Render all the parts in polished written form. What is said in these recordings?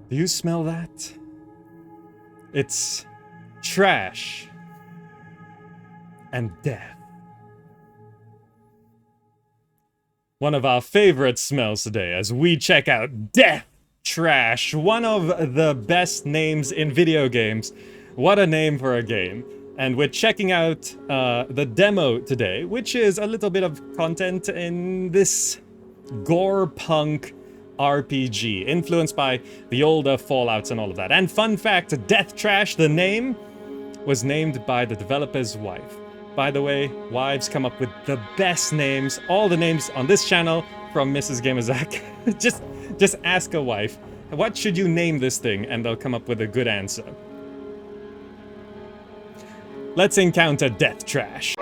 Do you smell that? It's trash and death. One of our favorite smells today as we check out Death Trash, one of the best names in video games. What a name for a game. And we're checking out the demo today, which is a little bit of content in this gorepunk RPG, influenced by the older Fallouts and all of that. And fun fact, Death Trash, the name, was named by the developer's wife. By the way, wives come up with the best names. All the names on this channel from Mrs. Gamerzak. just ask a wife, what should you name this thing? And they'll come up with a good answer. Let's encounter Death Trash.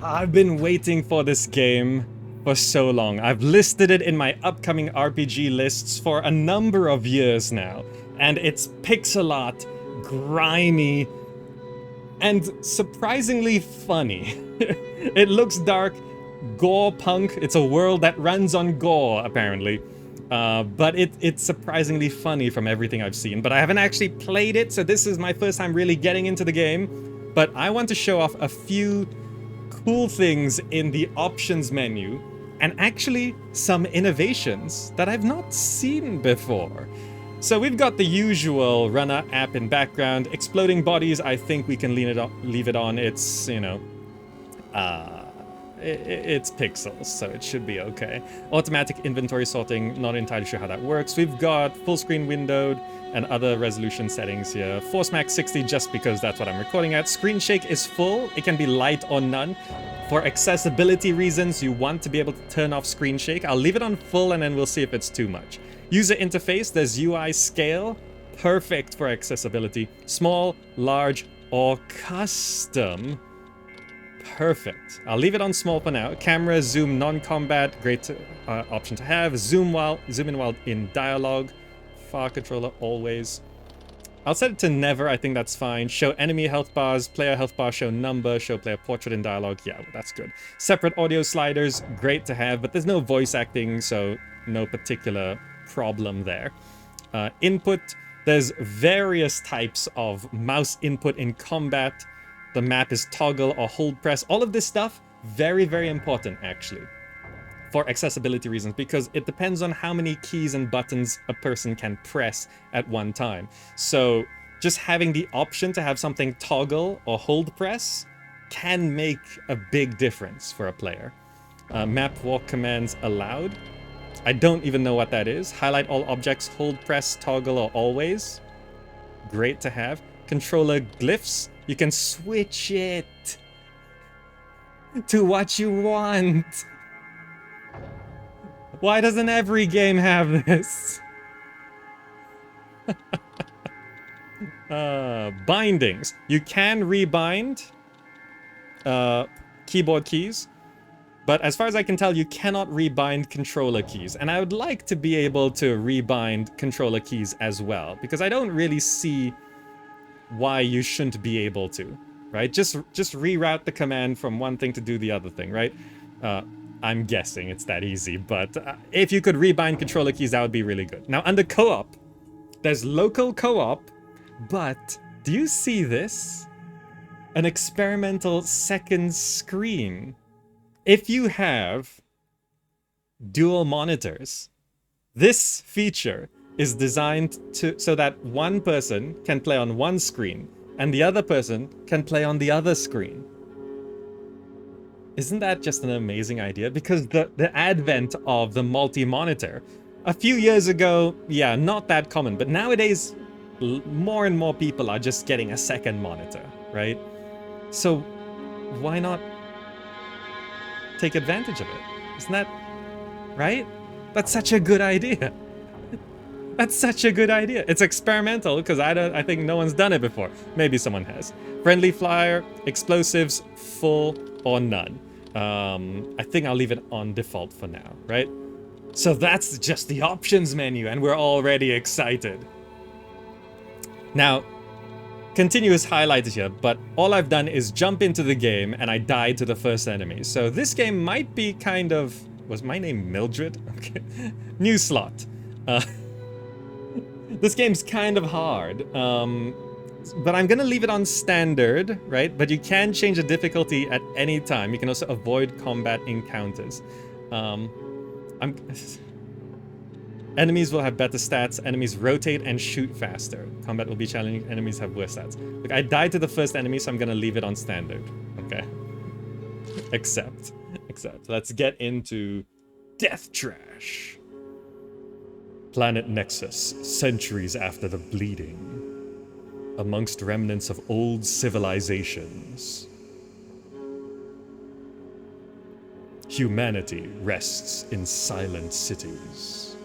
I've been waiting for this game for so long. I've listed it in my upcoming RPG lists for a number of years now. And it's pixel art, grimy, and surprisingly funny. It looks dark, gore punk. It's a world that runs on gore, apparently. But it's surprisingly funny from everything I've seen. But I haven't actually played it, so this is my first time really getting into the game. But I want to show off a few cool things in the options menu, and actually some innovations that I've not seen before. So we've got the usual runner app in background. Exploding bodies, I think we can leave it on. It's, you know, it's pixels, so it should be okay. Automatic inventory sorting, not entirely sure how that works. We've got full screen windowed and other resolution settings here. Force Max 60 just because that's what I'm recording at. Screen shake is full. It can be light or none. For accessibility reasons, you want to be able to turn off screen shake. I'll leave it on full and then we'll see if it's too much. User interface, there's UI scale. Perfect for accessibility. Small, large, or custom. Perfect. I'll leave it on small for now. Camera, zoom, non-combat, great option to have. Zoom in while in dialogue. Far controller always. I'll set it to never, I think that's fine. Show enemy health bars, player health bar, show number, show player portrait in dialogue. Yeah, that's good. Separate audio sliders, great to have, but there's no voice acting, so no particular problem there. Input, there's various types of mouse input in combat. The map is toggle or hold press. All of this stuff, very, very important actually, for accessibility reasons, because it depends on how many keys and buttons a person can press at one time. So just having the option to have something toggle or hold press can make a big difference for a player. Map walk commands allowed. I don't even know what that is. Highlight all objects, hold press, toggle, or always. Great to have. Controller glyphs. You can switch it to what you want. Why doesn't every game have this? Bindings. You can rebind keyboard keys, but as far as I can tell, you cannot rebind controller keys. And I would like to be able to rebind controller keys as well, because I don't really see why you shouldn't be able to, right? Just reroute the command from one thing to do the other thing, right? I'm guessing it's that easy, but if you could rebind controller keys, that would be really good. Now, under co-op, there's local co-op, but do you see this? An experimental second screen. If you have dual monitors, this feature is designed so that one person can play on one screen and the other person can play on the other screen. Isn't that just an amazing idea? Because the advent of the multi-monitor, a few years ago, yeah, not that common, but nowadays, more and more people are just getting a second monitor, right? So why not take advantage of it? Isn't that right? That's such a good idea. That's such a good idea. It's experimental because I think no one's done it before. Maybe someone has. Friendly fire, explosives, full or none. I think I'll leave it on default for now, right? So that's just the options menu and we're already excited. Now, continuous highlighted here, but all I've done is jump into the game and I died to the first enemy. So this game might be kind of... Was my name Mildred? Okay. New slot. This game's kind of hard. But I'm gonna leave it on standard, right? But you can change the difficulty at any time. You can also avoid combat encounters. Enemies will have better stats. Enemies rotate and shoot faster. Combat will be challenging. Enemies have worse stats. Look, I died to the first enemy, so I'm gonna leave it on standard. Okay. Accept. Let's get into Death Trash. Planet Nexus, centuries after the bleeding. Amongst remnants of old civilizations. Humanity rests in silent cities.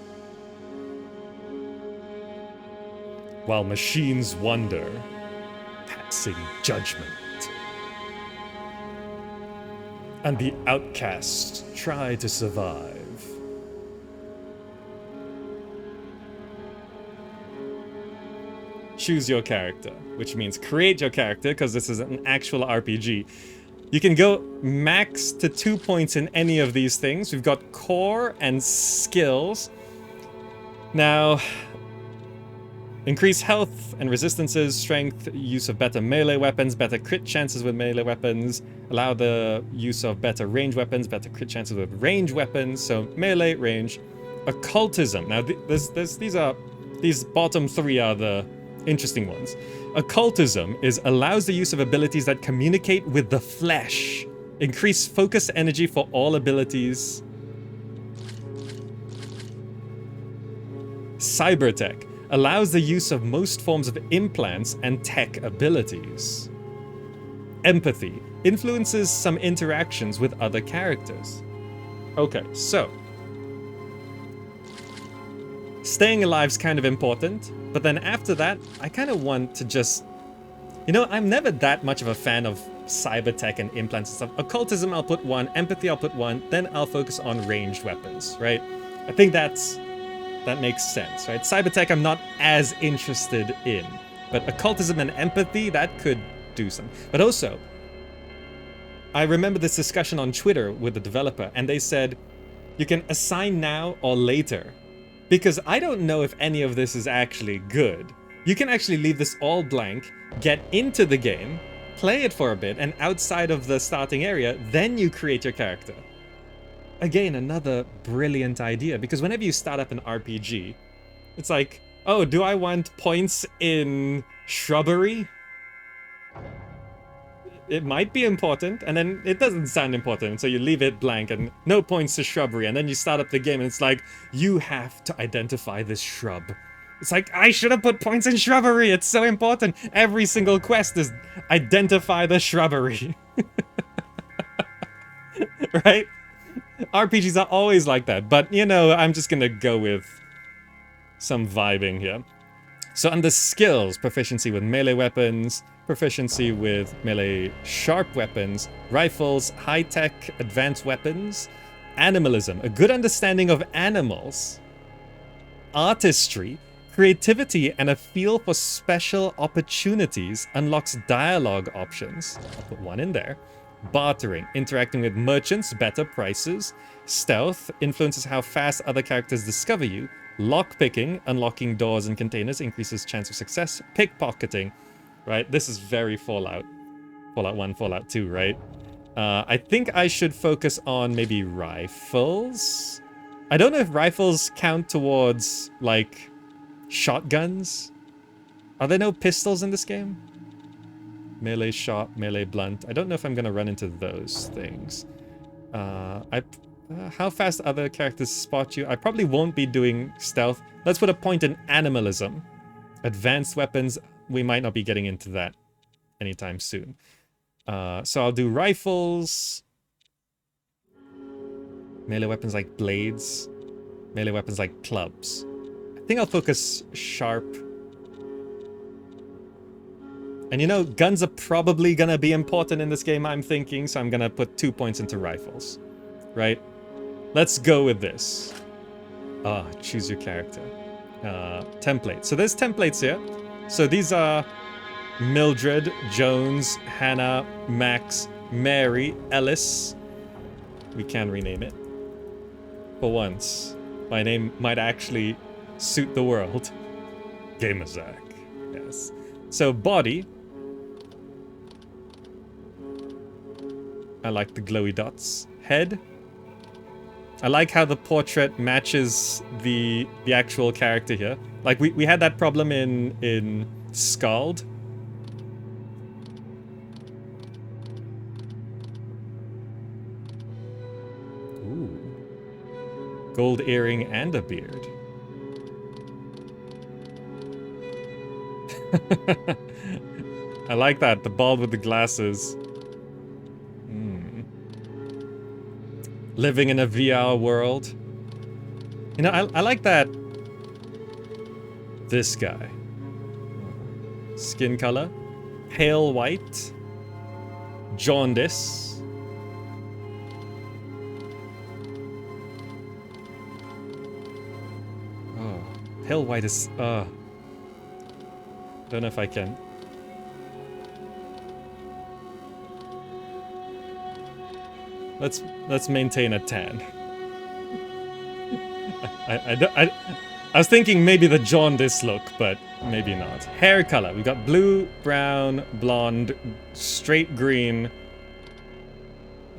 While machines wonder, passing judgment. And the outcasts try to survive. Choose your character, which means create your character, because this is an actual RPG. You can go max to 2 points in any of these things. We've got core and skills. Now, increase health and resistances, strength, use of better melee weapons, better crit chances with melee weapons, allow the use of better range weapons, better crit chances with range weapons, so melee, range. Occultism. Now, these bottom three are the interesting ones. Occultism allows the use of abilities that communicate with the flesh. Increase focus energy for all abilities. Cybertech allows the use of most forms of implants and tech abilities. Empathy influences some interactions with other characters. Okay, so staying alive's kind of important, but then after that, I kind of want to just... You know, I'm never that much of a fan of cybertech and implants and stuff. Occultism, I'll put 1. Empathy, I'll put 1. Then I'll focus on ranged weapons, right? I think that makes sense, right? Cybertech, I'm not as interested in. But occultism and empathy, that could do something. But also, I remember this discussion on Twitter with the developer, and they said, you can assign now or later. Because I don't know if any of this is actually good. You can actually leave this all blank, get into the game, play it for a bit, and outside of the starting area, then you create your character. Again, another brilliant idea, because whenever you start up an RPG, it's like, oh, do I want points in shrubbery? It might be important, and then it doesn't sound important, so you leave it blank and no points to shrubbery, and then you start up the game and it's like, you have to identify this shrub. It's like, I should have put points in shrubbery, it's so important. Every single quest is identify the shrubbery. Right? RPGs are always like that, but you know, I'm just gonna go with some vibing here. So under skills, proficiency with melee weapons, proficiency with melee sharp weapons, rifles, high-tech advanced weapons, animalism, a good understanding of animals, artistry, creativity, and a feel for special opportunities unlocks dialogue options. I'll put 1 in there. Bartering, interacting with merchants, better prices. Stealth, influences how fast other characters discover you. Lockpicking, unlocking doors and containers, increases chance of success. Pickpocketing, right? This is very Fallout. Fallout 1, Fallout 2, right? I think I should focus on maybe rifles. I don't know if rifles count towards, like, shotguns. Are there no pistols in this game? Melee shot, melee blunt. I don't know if I'm gonna run into those things. How fast other characters spot you? I probably won't be doing stealth. Let's put a point in animalism. Advanced weapons, we might not be getting into that anytime soon. So I'll do rifles. Melee weapons like blades. Melee weapons like clubs. I think I'll focus sharp. And you know, guns are probably gonna be important in this game, I'm thinking, so I'm gonna put 2 points into rifles. Right? Let's go with this. Choose your character. Template. So there's templates here. So these are Mildred, Jones, Hannah, Max, Mary, Ellis. We can rename it. For once, my name might actually suit the world. Gamerzak. Yes. So body. I like the glowy dots. Head. I like how the portrait matches the actual character here. Like we had that problem in Scald. Ooh. Gold earring and a beard. I like that, the bald with the glasses. Living in a VR world. You know, I like that. This guy. Skin color. Pale white. Jaundice. Oh, pale white is... don't know if I can. Let's maintain a tan. I was thinking maybe the jaundice look, but maybe not. Hair color. We got blue, brown, blonde, straight green,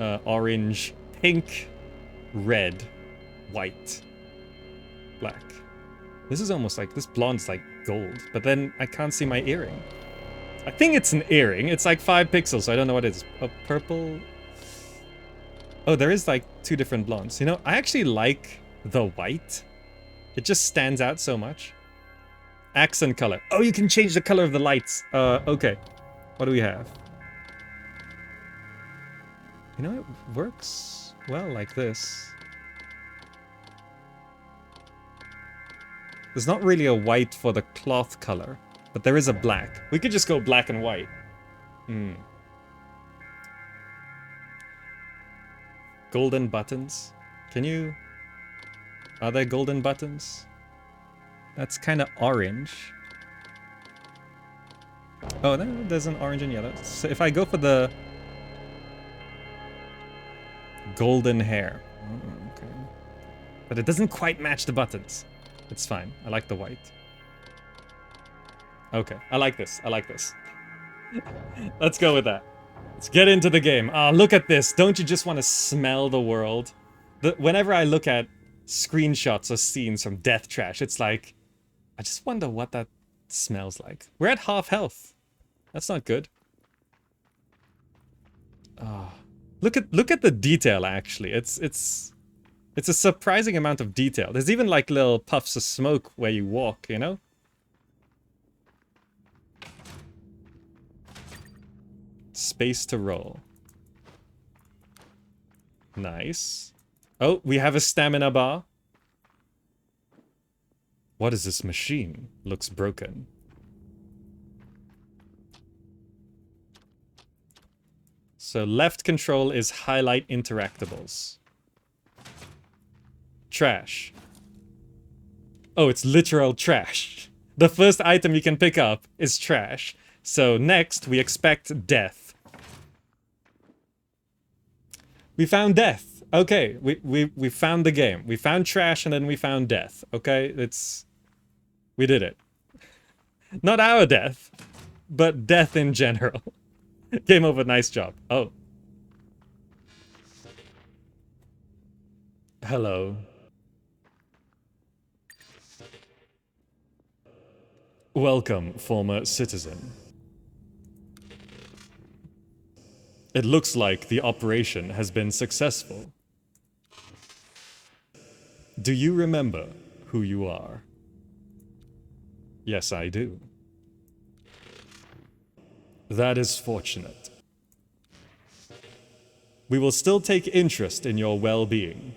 orange, pink, red, white, black. This is almost like, this blonde's like gold, but then I can't see my earring. I think it's an earring. It's like 5 pixels, so I don't know what it is. A purple... Oh, there is like 2 different blondes. You know, I actually like the white. It just stands out so much. Accent color. Oh, you can change the color of the lights. Okay. What do we have? You know, it works well like this. There's not really a white for the cloth color, but there is a black. We could just go black and white. Golden buttons. Can you... Are there golden buttons? That's kind of orange. Oh, there's an orange and yellow. So if I go for the... golden hair. Oh, okay. But it doesn't quite match the buttons. It's fine. I like the white. Okay, I like this. I like this. Let's go with that. Let's get into the game. Ah, look at this. Don't you just want to smell the world? Whenever I look at screenshots or scenes from Death Trash, it's like, I just wonder what that smells like. We're at half health. That's not good. Ah, look at the detail. Actually, it's a surprising amount of detail. There's even like little puffs of smoke where you walk. You know. Space to roll. Nice. Oh, we have a stamina bar. What is this machine? Looks broken. So left control is highlight interactables. Trash. Oh, it's literal trash. The first item you can pick up is trash. So next, we expect death. We found death. Okay, we found the game. We found trash and then we found death. Okay, we did it. Not our death, but death in general. Game over, nice job. Oh. Hello. Welcome, former citizen. It looks like the operation has been successful. Do you remember who you are? Yes, I do. That is fortunate. We will still take interest in your well-being.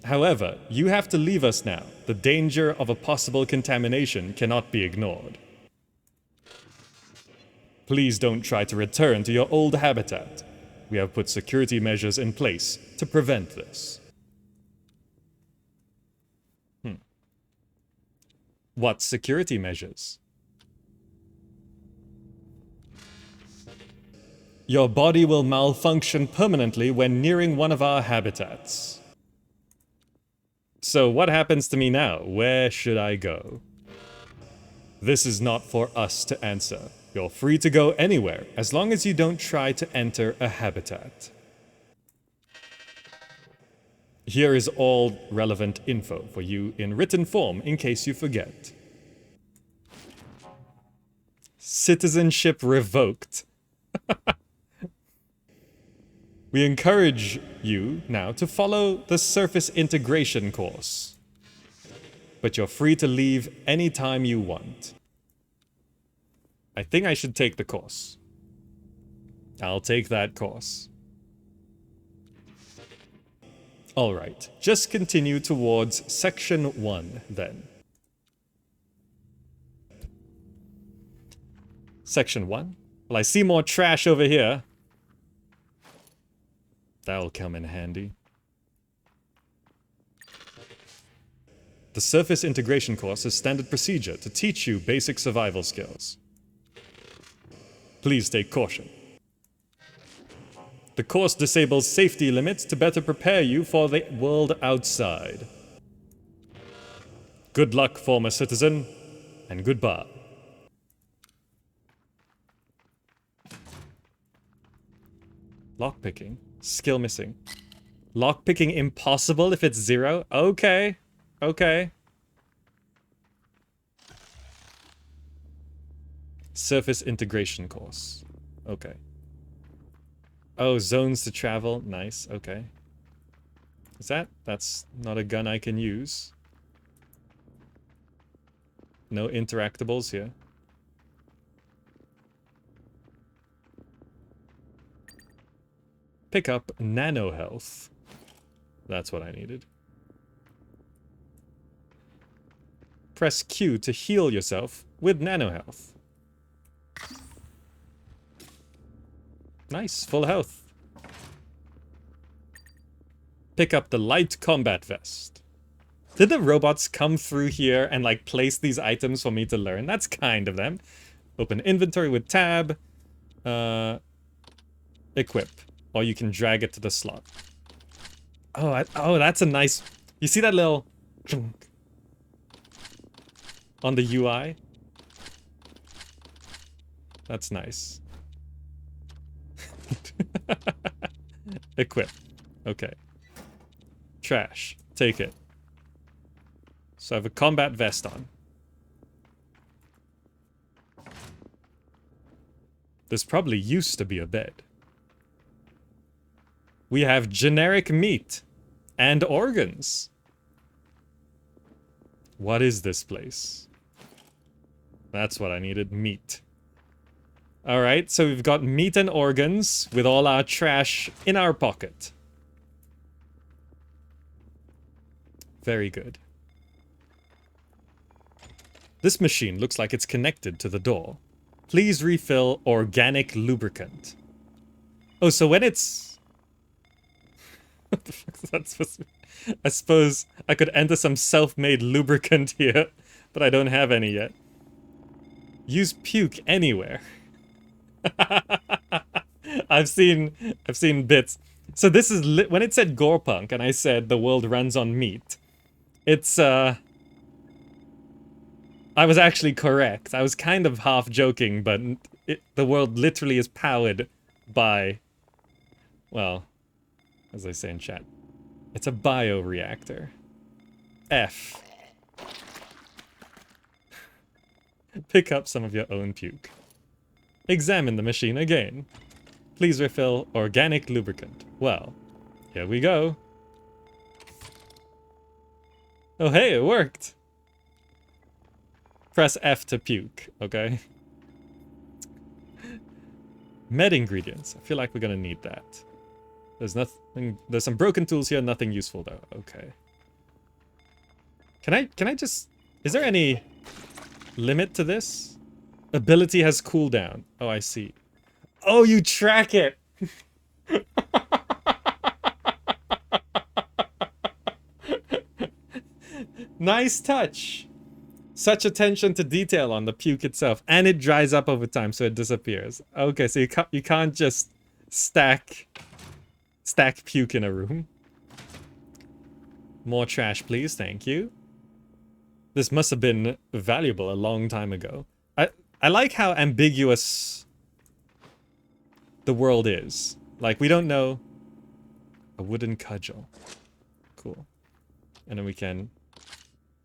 However, you have to leave us now. The danger of a possible contamination cannot be ignored. Please don't try to return to your old habitat. We have put security measures in place to prevent this. What security measures? Your body will malfunction permanently when nearing one of our habitats. So what happens to me now? Where should I go? This is not for us to answer. You're free to go anywhere, as long as you don't try to enter a habitat. Here is all relevant info for you in written form in case you forget. Citizenship revoked. We encourage you now to follow the surface integration course. But you're free to leave anytime you want. I think I should take the course. I'll take that course. Alright, just continue towards section 1 then. Section 1? Well, I see more trash over here. That'll come in handy. The surface integration course is standard procedure to teach you basic survival skills. Please take caution. The course disables safety limits to better prepare you for the world outside. Good luck, former citizen, and goodbye. Lockpicking. Skill missing. Lockpicking impossible if it's 0? Okay. Okay. Surface integration course. Okay. Oh, zones to travel. Nice. Okay. Is that? That's not a gun I can use. No interactables here. Pick up nano health. That's what I needed. Press Q to heal yourself with nano health. Nice, full health. Pick up the light combat vest. Did the robots come through here and like place these items for me to learn? That's kind of them. Open inventory with tab. Equip. Or you can drag it to the slot. Oh, that's a nice... You see that little... on the UI? That's nice. Equip. Okay. Trash. Take it. So I have a combat vest on. This probably used to be a bed. We have generic meat and organs. What is this place? That's what I needed, meat. Alright, so we've got meat and organs with all our trash in our pocket. Very good. This machine looks like it's connected to the door. Please refill organic lubricant. Oh, so when it's... What the fuck is that supposed to be? I suppose I could enter some self-made lubricant here, but I don't have any yet. Use puke anywhere. I've seen bits. So this is when it said gorepunk and I said the world runs on meat. It's I was actually correct. I was kind of half joking, but the world literally is powered by, well, as I say in chat, it's a bioreactor. F. Pick up some of your own puke. Examine the machine again. Please refill organic lubricant. Well, here we go. Oh hey, it worked! Press F to puke, okay? Med ingredients. I feel like we're gonna need that. There's nothing... There's some broken tools here, nothing useful though. Okay. Can I just... Is there any limit to this? Ability has cooldown. Oh, I see. Oh, you track it! Nice touch! Such attention to detail on the puke itself, and it dries up over time, so it disappears. Okay, so you can't just stack puke in a room. More trash, please. Thank you. This must have been valuable a long time ago. I like how ambiguous the world is. Like, we don't know. A wooden cudgel. Cool. And then we can...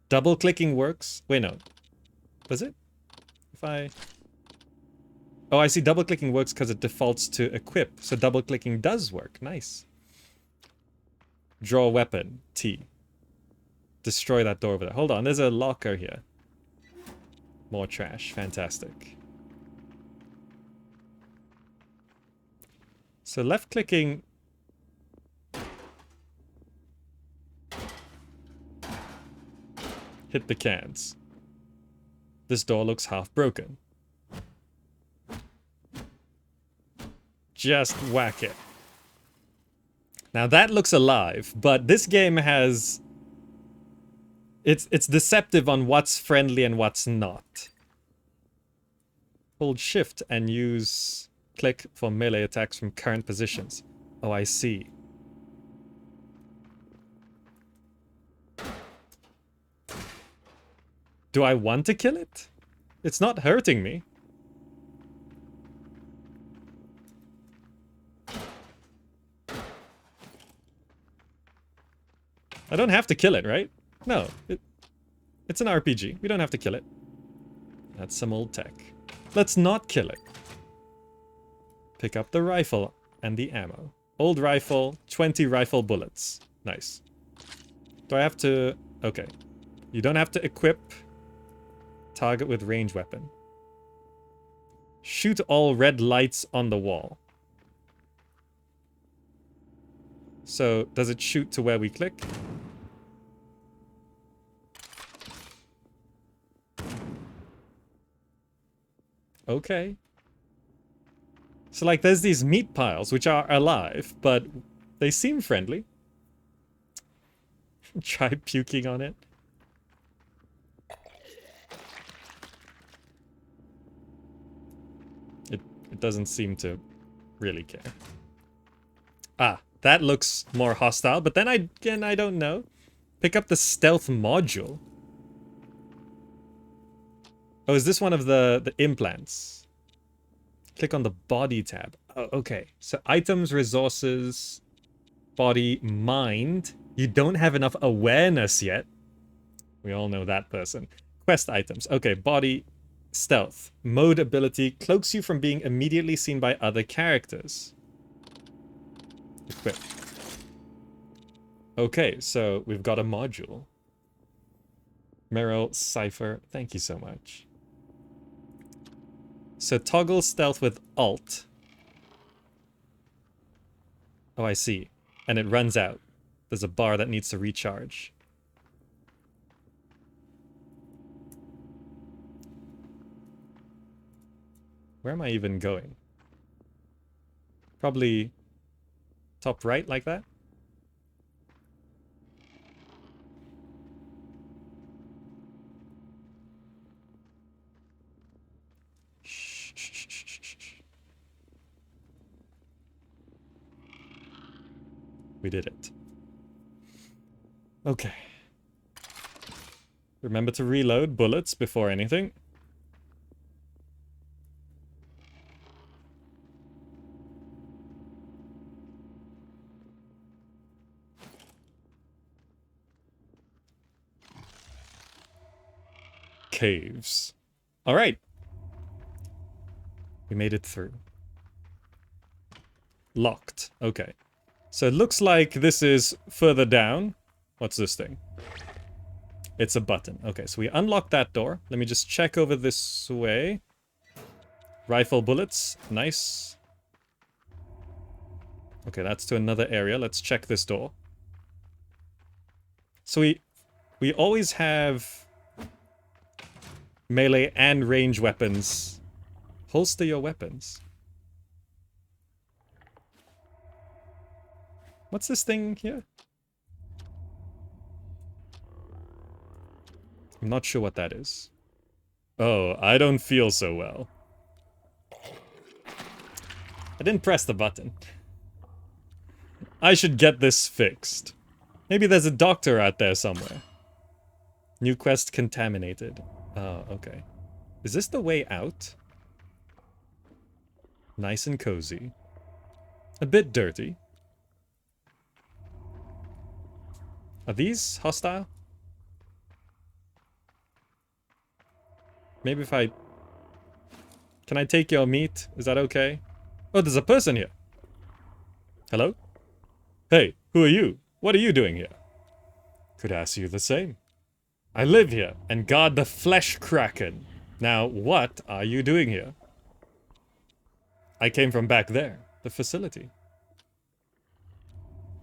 Double-clicking works. Wait, no. Does it? If I... Oh, I see double-clicking works because it defaults to equip. So double-clicking does work. Nice. Draw weapon. T. Destroy that door over there. Hold on, there's a locker here. More trash. Fantastic. So left-clicking... Hit the cans. This door looks half broken. Just whack it. Now that looks alive, but this game has... It's deceptive on what's friendly and what's not. Hold shift and use click for melee attacks from current positions. Oh, I see. Do I want to kill it? It's not hurting me. I don't have to kill it, right? No, it's an RPG. We don't have to kill it. That's some old tech. Let's not kill it. Pick up the rifle and the ammo. Old rifle, 20 rifle bullets. Nice. Do I have to... Okay. You don't have to equip. Target with range weapon. Shoot all red lights on the wall. So, does it shoot to where we click? Okay. So, like, there's these meat piles, which are alive, but they seem friendly. Try puking on it. It doesn't seem to really care. Ah, that looks more hostile, but then I don't know. Pick up the stealth module. Oh, is this one of the implants? Click on the body tab. Oh, okay. So items, resources, body, mind. You don't have enough awareness yet. We all know that person. Quest items. Okay, body, stealth. Mode ability cloaks you from being immediately seen by other characters. Equip. Okay, so we've got a module. Meryl, Cypher, thank you so much. So toggle stealth with Alt. Oh, I see. And it runs out. There's a bar that needs to recharge. Where am I even going? Probably top right like that? We did it. Okay. Remember to reload bullets before anything. Caves. All right. We made it through. Locked. Okay. So it looks like this is further down. What's this thing? It's a button. Okay, so we unlock that door. Let me just check over this way. Rifle bullets. Nice. Okay, that's to another area. Let's check this door. So we always have melee and range weapons. Holster your weapons. What's this thing here? I'm not sure what that is. Oh, I don't feel so well. I didn't press the button. I should get this fixed. Maybe there's a doctor out there somewhere. New quest contaminated. Oh, okay. Is this the way out? Nice and cozy. A bit dirty. Are these hostile? Maybe if I... Can I take your meat? Is that okay? Oh, there's a person here. Hello? Hey, who are you? What are you doing here? Could ask you the same. I live here and guard the flesh kraken. Now, what are you doing here? I came from back there, the facility.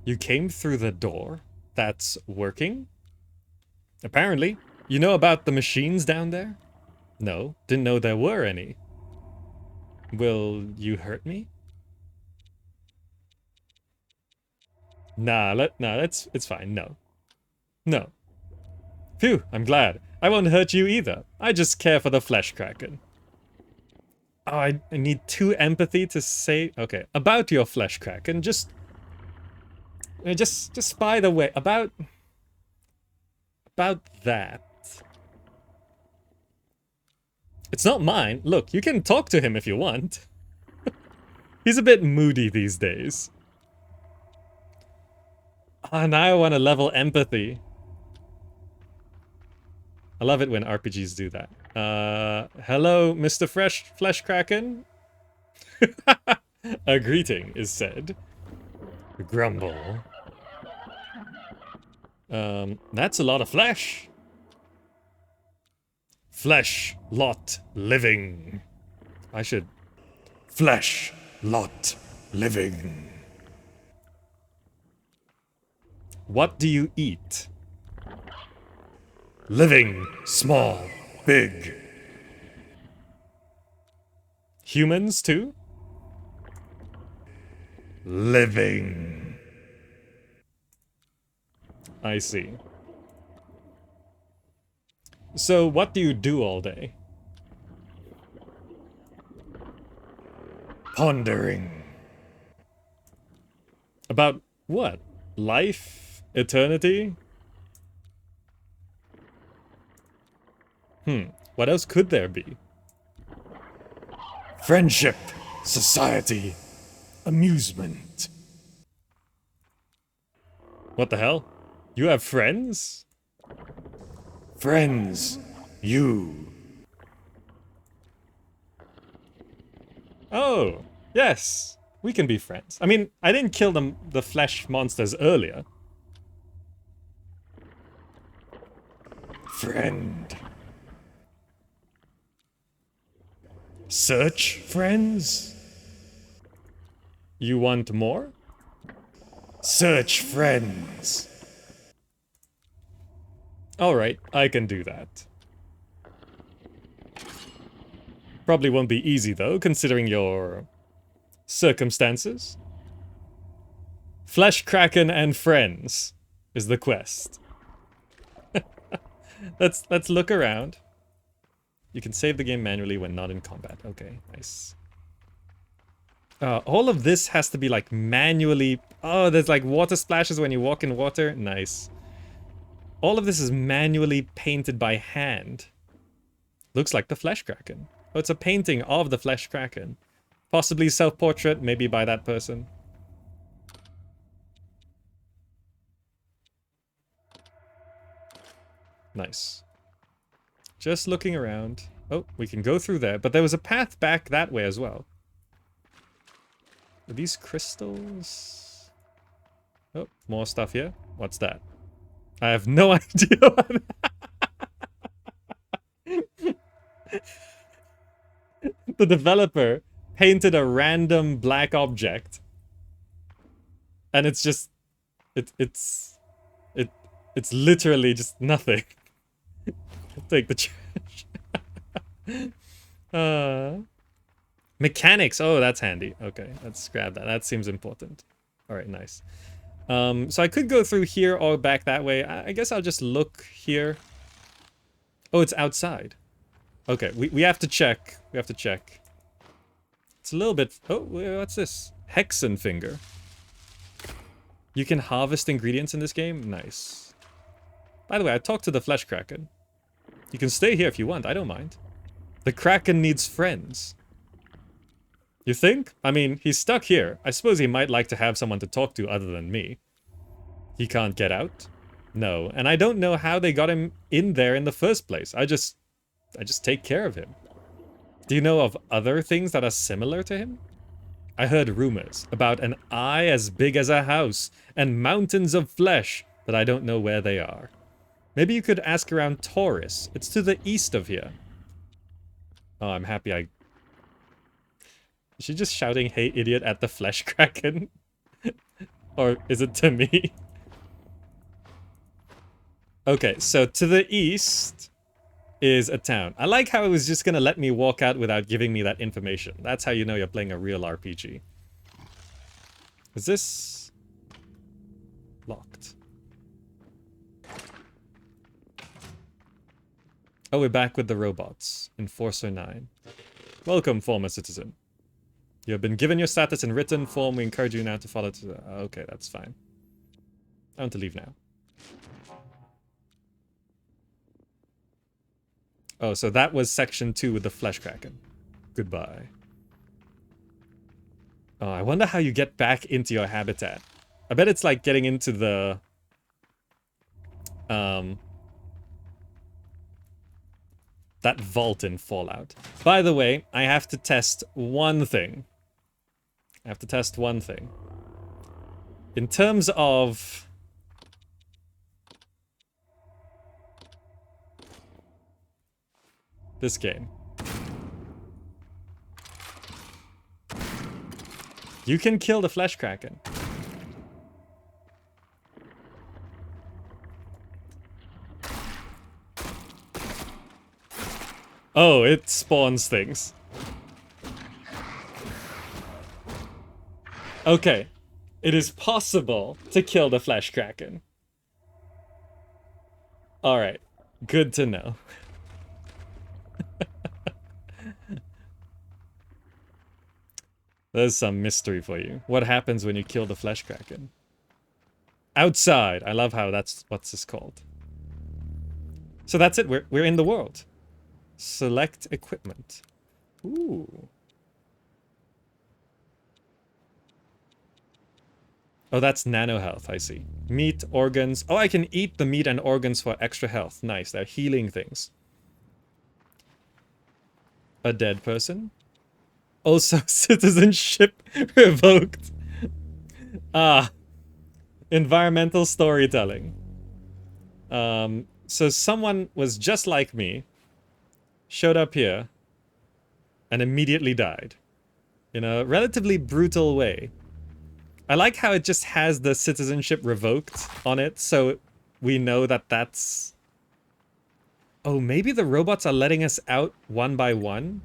You came through the door? That's working? Apparently. You know about the machines down there? No, didn't know there were any. Will you hurt me? Nah, it's fine, no. No. Phew, I'm glad. I won't hurt you either. I just care for the flesh kraken. Oh, I need 2 empathy to say... Okay, about your flesh kraken, just by the way, about that. It's not mine. Look, you can talk to him if you want. He's a bit moody these days. Oh, now I want to level empathy. I love it when RPGs do that. Hello, Mr. Flesh Kraken? A greeting is said. Grumble. That's a lot of flesh. Flesh lot living. I should... Flesh lot living. What do you eat? Living, small, big. Humans too? Living. I see. So, what do you do all day? Pondering. About what? Life? Eternity? What else could there be? Friendship, society, amusement. What the hell? You have friends? Friends, you. Oh, yes. We can be friends. I mean, I didn't kill the flesh monsters earlier. Friend. Search friends? You want more? Search friends. Alright, I can do that. Probably won't be easy though, considering your circumstances. Flesh Kraken and friends is the quest. Let's look around. You can save the game manually when not in combat. Okay, nice. All of this has to be like manually... Oh, there's like water splashes when you walk in water. Nice. All of this is manually painted by hand. Looks like the Flesh Kraken. Oh, it's a painting of the Flesh Kraken. Possibly self-portrait, maybe by that person. Nice. Just looking around. Oh, we can go through there, but there was a path back that way as well. Are these crystals? Oh, more stuff here. What's that? I have no idea what The developer painted a random black object. And it's just... It's literally just nothing. Take the trash. Mechanics. Oh, that's handy. Okay, let's grab that. That seems important. Alright, nice. So I could go through here or back that way. I guess I'll just look here. Oh, it's outside. Okay, we have to check. We have to check. It's a little bit... Oh, what's this? Hexen finger. You can harvest ingredients in this game? Nice. By the way, I talked to the Flesh Kraken. You can stay here if you want, I don't mind. The Kraken needs friends. You think? I mean, he's stuck here. I suppose he might like to have someone to talk to other than me. He can't get out? No. And I don't know how they got him in there in the first place. I just take care of him. Do you know of other things that are similar to him? I heard rumors about an eye as big as a house and mountains of flesh, but I don't know where they are. Maybe you could ask around Taurus. It's to the east of here. Oh, I'm happy I... Is she just shouting, "Hey, idiot," at the Flesh Kraken? Or is it to me? Okay, so to the east is a town. I like how it was just gonna let me walk out without giving me that information. That's how you know you're playing a real RPG. Is this... locked? Oh, we're back with the robots. Enforcer 9. Welcome, former citizen. You have been given your status in written form. We encourage you now to follow to... Okay, that's fine. I want to leave now. Oh, so that was section 2 with the Flesh Kraken. Goodbye. Oh, I wonder how you get back into your habitat. I bet it's like getting into the... that vault in Fallout. By the way, I have to test one thing. In terms of... this game. You can kill the Flesh Kraken. Oh, it spawns things. Okay. It is possible to kill the Flesh Kraken. Alright. Good to know. There's some mystery for you. What happens when you kill the Flesh Kraken? Outside. I love how that's what's this called. So that's it. We're in the world. Select equipment. Ooh. Oh, that's nano health, I see. Meat, organs. Oh, I can eat the meat and organs for extra health. Nice, they're healing things. A dead person. Also, citizenship revoked. Ah. Environmental storytelling. So someone was just like me, showed up here, and immediately died. In a relatively brutal way. I like how it just has the citizenship revoked on it, so we know that that's... Oh, maybe the robots are letting us out one by one?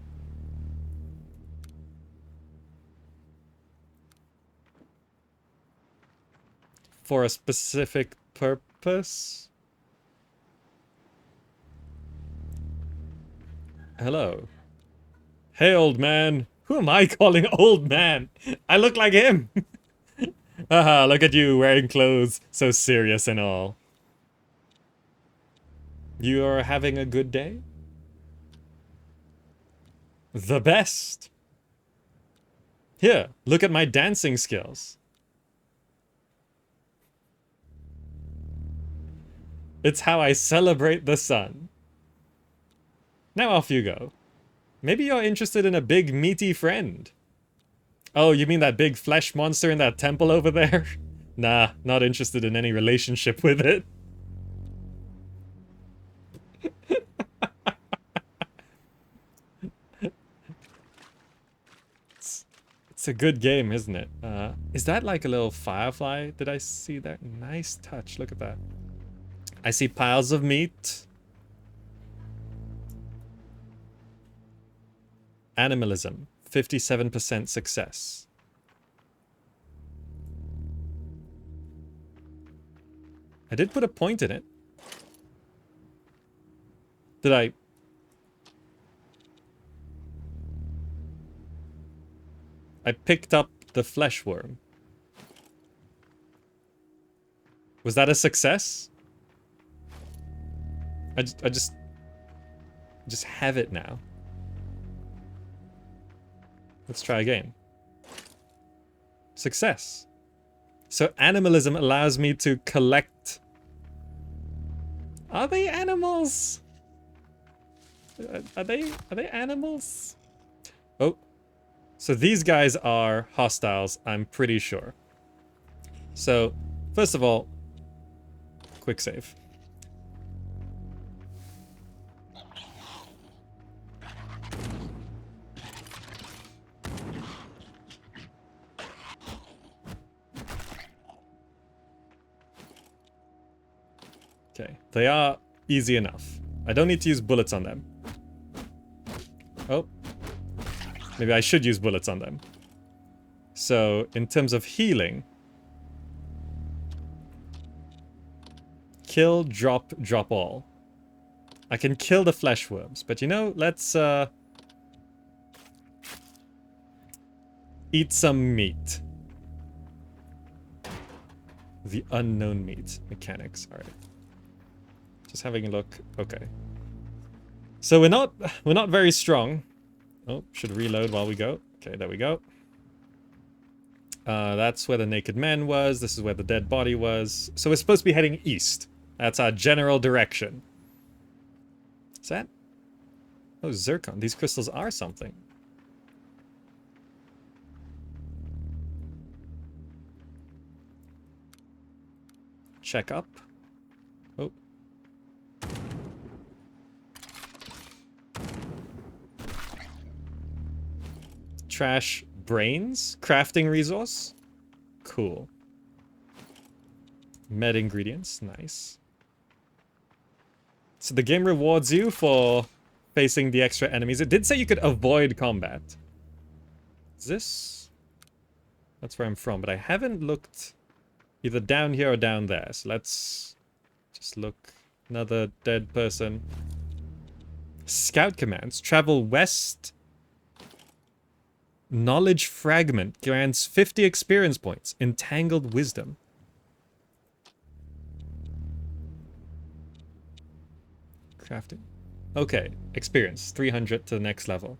For a specific purpose? Hello. Hey, old man. Who am I calling old man? I look like him. Haha, look at you wearing clothes, so serious and all. You are having a good day? The best. Here, look at my dancing skills. It's how I celebrate the sun. Now off you go. Maybe you're interested in a big meaty friend. Oh, you mean that big flesh monster in that temple over there? Nah, not interested in any relationship with it. It's a good game, isn't it? Is that like a little firefly? Did I see that? Nice touch, look at that. I see piles of meat. Animalism, 57% success. I did put a point in it. Did I... I picked up the flesh worm. Was that a success? I just have it now. Let's try again. Success. So animalism allows me to collect... Are they animals? Are they animals? Oh. So these guys are hostiles, I'm pretty sure. So, first of all, quick save. Okay, they are easy enough. I don't need to use bullets on them. Oh. Maybe I should use bullets on them. So, in terms of healing... Kill, drop, drop all. I can kill the flesh worms, but you know, let's eat some meat. The unknown meat mechanics. Alright. Just having a look. Okay. So we're not very strong. Oh, should reload while we go. Okay, there we go. That's where the naked man was. This is where the dead body was. So we're supposed to be heading east. That's our general direction. Is that? Oh, zircon. These crystals are something. Check up. Oh. Trash brains? Crafting resource? Cool. Med ingredients. Nice. So the game rewards you for facing the extra enemies. It did say you could avoid combat. Is this? That's where I'm from, but I haven't looked either down here or down there. So let's just look. Another dead person. Scout commands. Travel west. Knowledge fragment grants 50 experience points. Entangled wisdom. Crafting. Okay, experience 300 to the next level.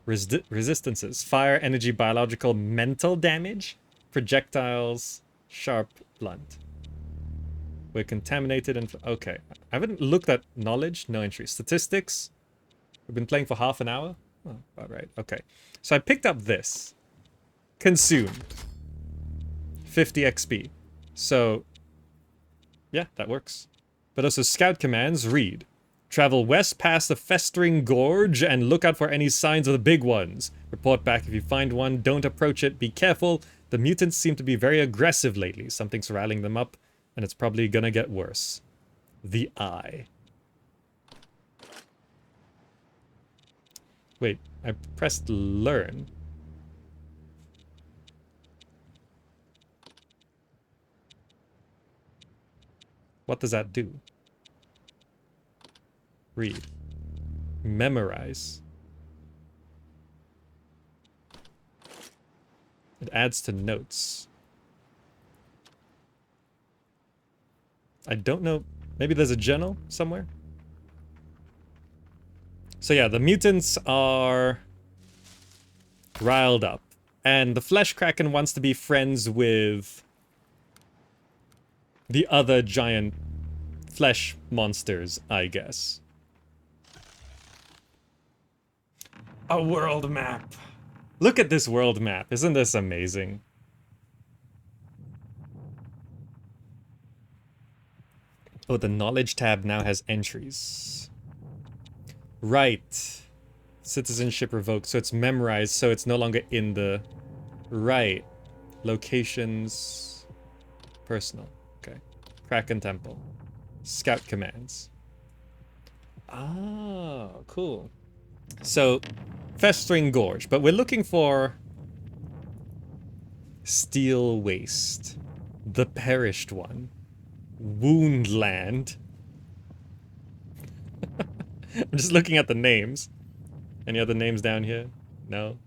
Resistances: fire, energy, biological, mental damage, projectiles, sharp, blunt. We're contaminated and okay. I haven't looked at knowledge. No entry. Statistics. We've been playing for half an hour. Oh, all right. Okay. So I picked up this. Consume. 50 XP. So yeah, that works. But also scout commands. Read. Travel west past the festering gorge and look out for any signs of the big ones. Report back if you find one. Don't approach it. Be careful. The mutants seem to be very aggressive lately. Something's riling them up, and it's probably gonna get worse. The Eye. Wait, I pressed learn. What does that do? Read. Memorize. It adds to notes. I don't know. Maybe there's a journal somewhere? So yeah, the mutants are riled up. And the Flesh Kraken wants to be friends with the other giant flesh monsters, I guess. A world map. Look at this world map. Isn't this amazing? Oh, the knowledge tab now has entries. Right. Citizenship revoked. So it's memorized, so it's no longer in the... Right. Locations... Personal. Okay. Kraken Temple. Scout commands. Ah, cool. So, Festering Gorge. But we're looking for... Steel Waste. The Perished One. Woundland. I'm just looking at the names. Any other names down here? No.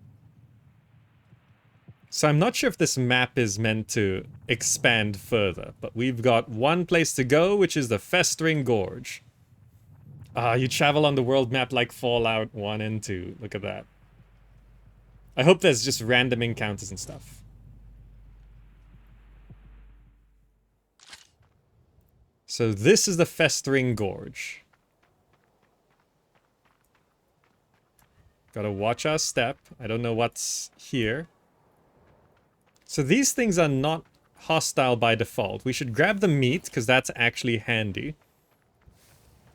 So I'm not sure if this map is meant to expand further, but we've got one place to go, which is the Festering Gorge. You travel on the world map like Fallout 1 and 2. Look at that. I hope there's just random encounters and stuff. So this is the Festering Gorge. Gotta watch our step. I don't know what's here. So these things are not hostile by default. We should grab the meat, because that's actually handy.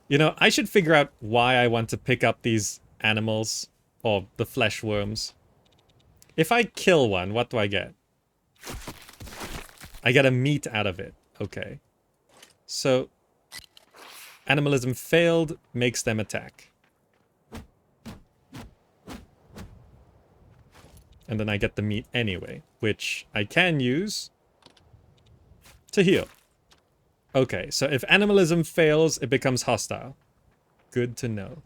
You know, I should figure out why I want to pick up these animals, or the flesh worms. If I kill one, what do I get? I get a meat out of it. Okay. So, animalism failed, makes them attack. And then I get the meat anyway, which I can use to heal. Okay, so if animalism fails, it becomes hostile. Good to know.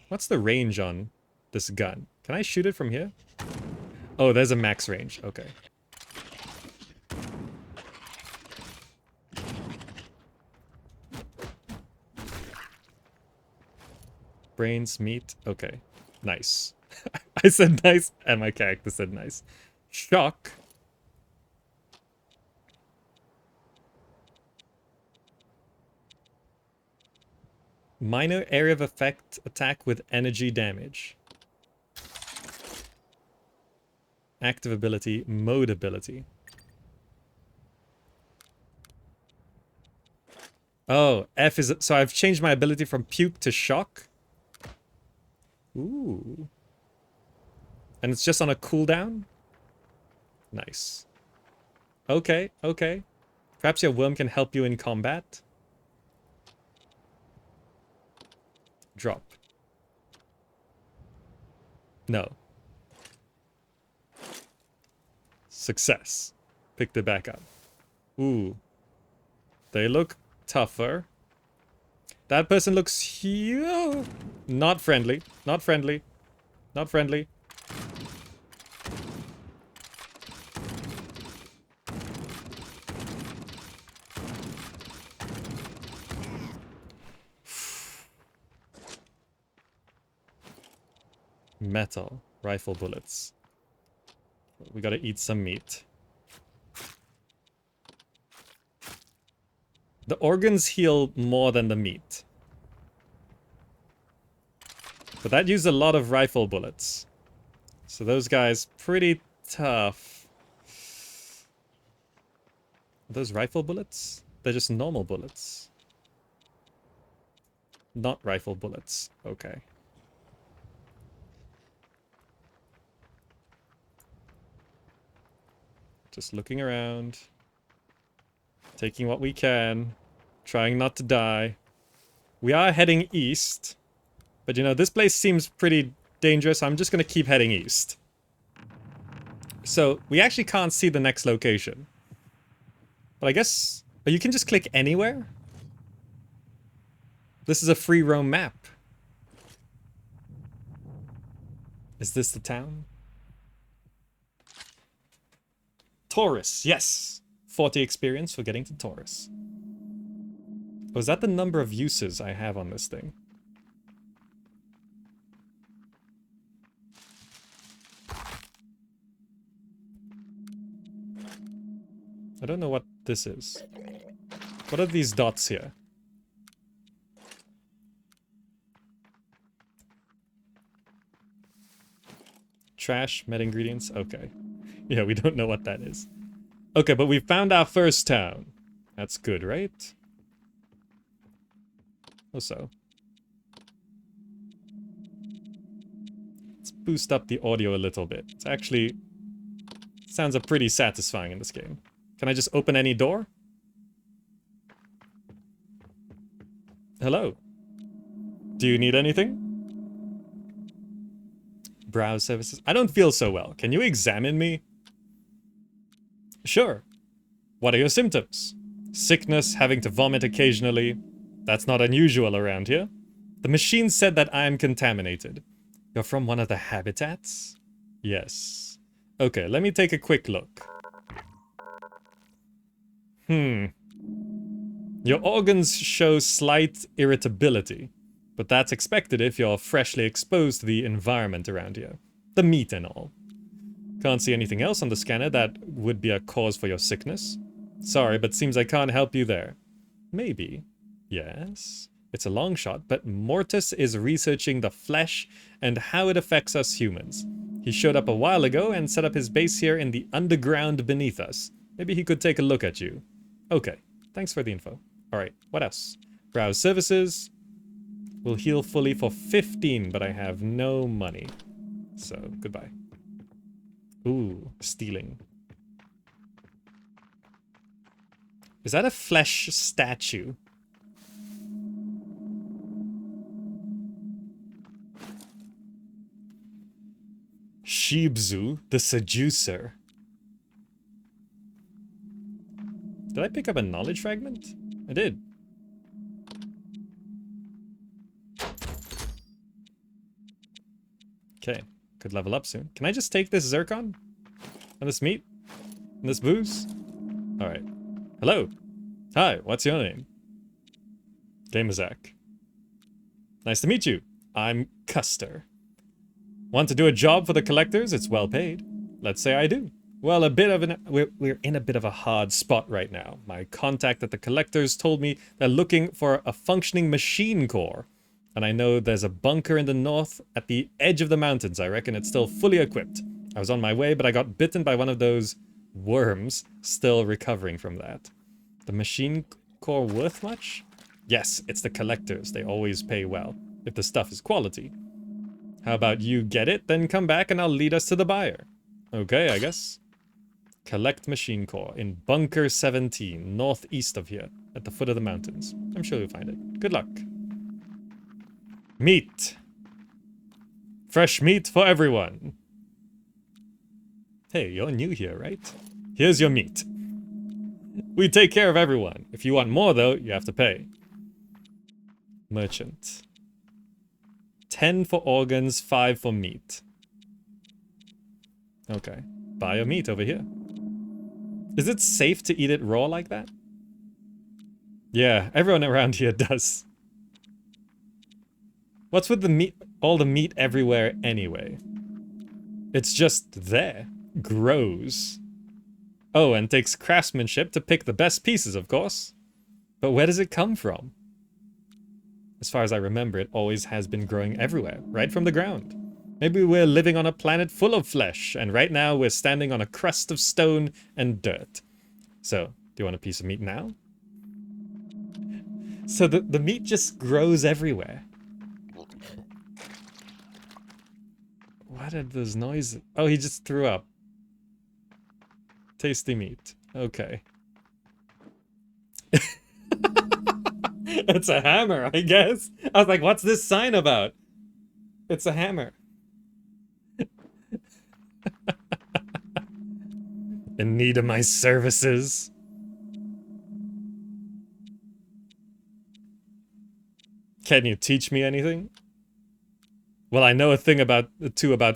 What's the range on this gun? Can I shoot it from here? Oh, there's a max range. Okay. Brains, meat. Okay. Nice. I said nice, and my character said nice. Shock. Minor area of effect attack with energy damage. Active ability, mode ability. Oh, F is... So I've changed my ability from puke to shock. Ooh. And it's just on a cooldown? Nice. Okay, okay. Perhaps your worm can help you in combat? Drop. No. Success. Picked it back up. Ooh. They look tougher. That person looks huge. Not friendly. Not friendly. Not friendly. Metal. Rifle bullets. We gotta eat some meat. The organs heal more than the meat. But that used a lot of rifle bullets. So those guys, pretty tough. Are those rifle bullets? They're just normal bullets. Not rifle bullets. Okay. Just looking around. Taking what we can. Trying not to die. We are heading east. But you know, this place seems pretty dangerous. I'm just gonna keep heading east. So, we actually can't see the next location. But I guess... But you can just click anywhere? This is a free roam map. Is this the town? Taurus, yes! 40 experience for getting to Taurus. Oh, is that the number of uses I have on this thing? I don't know what this is. What are these dots here? Trash, med ingredients, okay. Yeah, we don't know what that is. Okay, but we found our first town. That's good, right? Also. Let's boost up the audio a little bit. It's actually... sounds pretty satisfying in this game. Can I just open any door? Hello. Do you need anything? Browse services. I don't feel so well. Can you examine me? Sure. What are your symptoms? Sickness, having to vomit occasionally. That's not unusual around here. The machine said that I am contaminated. You're from one of the habitats? Yes. Okay, let me take a quick look. Your organs show slight irritability, but that's expected if you're freshly exposed to the environment around here. The meat and all. Can't see anything else on the scanner that would be a cause for your sickness. Sorry, but seems I can't help you there. Maybe. Yes. It's a long shot, but Mortis is researching the flesh and how it affects us humans. He showed up a while ago and set up his base here in the underground beneath us. Maybe he could take a look at you. Okay, thanks for the info. Alright, what else? Browse services. Will heal fully for 15, but I have no money. So, goodbye. Ooh, stealing. Is that a flesh statue? Shibzu, the seducer. Did I pick up a knowledge fragment? I did. Okay, could level up soon. Can I just take this zircon? And this meat? And this booze? Alright. Hello. Hi, what's your name? Gamazak. Nice to meet you. I'm Custer. Want to do a job for the collectors? It's well paid. Let's say I do. Well, we're in a bit of a hard spot right now. My contact at the collectors told me they're looking for a functioning machine core. And I know there's a bunker in the north at the edge of the mountains. I reckon it's still fully equipped. I was on my way, but I got bitten by one of those worms. Still recovering from that. The machine core worth much? Yes, it's the collectors. They always pay well, if the stuff is quality. How about you get it, then come back and I'll lead us to the buyer. Okay, I guess. Collect machine core in Bunker 17, northeast of here, at the foot of the mountains. I'm sure you'll find it. Good luck. Meat. Fresh meat for everyone. Hey, you're new here, right? Here's your meat. We take care of everyone. If you want more, though, you have to pay. Merchant. 10 for organs, 5 for meat. Okay. Buy your meat over here. Is it safe to eat it raw like that? Yeah, everyone around here does. What's with the meat, all the meat everywhere anyway? It's just there. Grows. Oh, and takes craftsmanship to pick the best pieces, of course. But where does it come from? As far as I remember, it always has been growing everywhere, right from the ground. Maybe we're living on a planet full of flesh, and right now we're standing on a crust of stone and dirt. So, do you want a piece of meat now? So the meat just grows everywhere. What are those noises? Oh, he just threw up. Tasty meat. Okay. It's a hammer, I guess. I was like, what's this sign about? It's a hammer. In need of my services. Can you teach me anything? Well, I know a thing about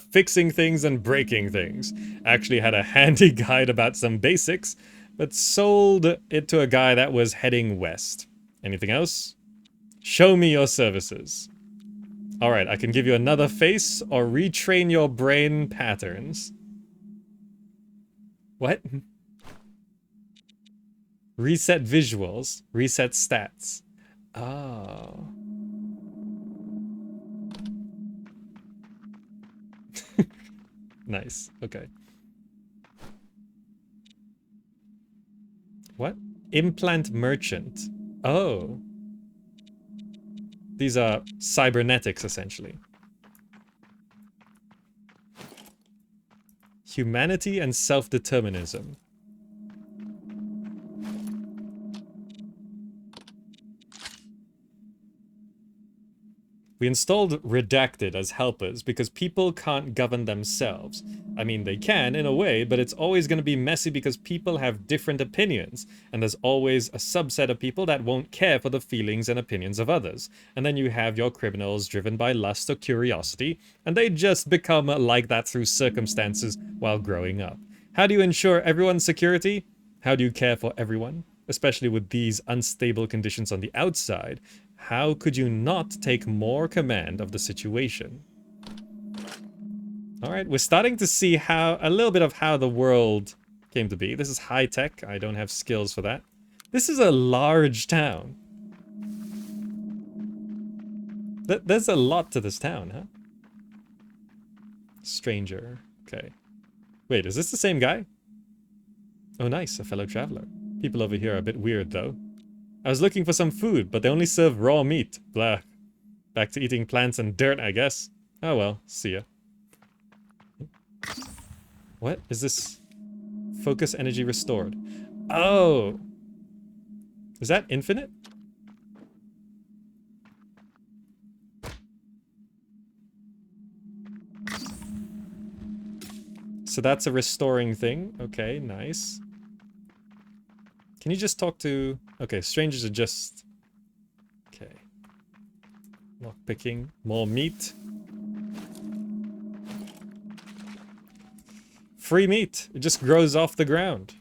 fixing things and breaking things. Actually had a handy guide about some basics, but sold it to a guy that was heading west. Anything else? Show me your services. Alright, I can give you another face or retrain your brain patterns. What? Reset visuals. Reset stats. Oh. Nice. Okay. What? Implant merchant. Oh. These are cybernetics, essentially. Humanity and self-determinism. We installed redacted as helpers because people can't govern themselves. I mean, they can in a way, but it's always going to be messy because people have different opinions, and there's always a subset of people that won't care for the feelings and opinions of others. And then you have your criminals driven by lust or curiosity, and they just become like that through circumstances while growing up. How do you ensure everyone's security? How do you care for everyone? Especially with these unstable conditions on the outside. How could you not take more command of the situation? All right, we're starting to see how a little bit of how the world came to be. This is high tech. I don't have skills for that. This is a large town. There's a lot to this town, huh? Stranger. Okay. Wait, is this the same guy? Oh, nice, a fellow traveler. People over here are a bit weird, though. I was looking for some food, but they only serve raw meat. Blah. Back to eating plants and dirt, I guess. Oh well, see ya. What is this? Focus energy restored. Oh! Is that infinite? So that's a restoring thing. Okay, nice. Can you just talk to... Okay, strangers are just... Okay. Lockpicking. More meat. Free meat. It just grows off the ground.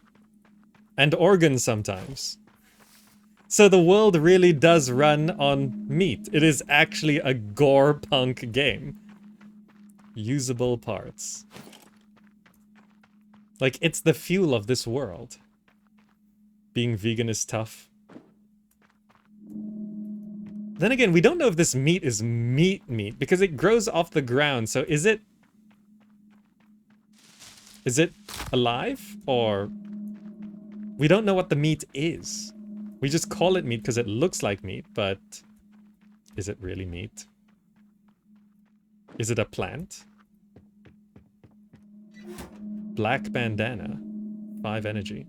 And organs sometimes. So the world really does run on meat. It is actually a gorepunk game. Usable parts. Like, it's the fuel of this world. Being vegan is tough. Then again, we don't know if this meat is meat because it grows off the ground. So is it alive, or we don't know what the meat is? We just call it meat because it looks like meat, but is it really meat? Is it a plant? Black bandana, 5 energy.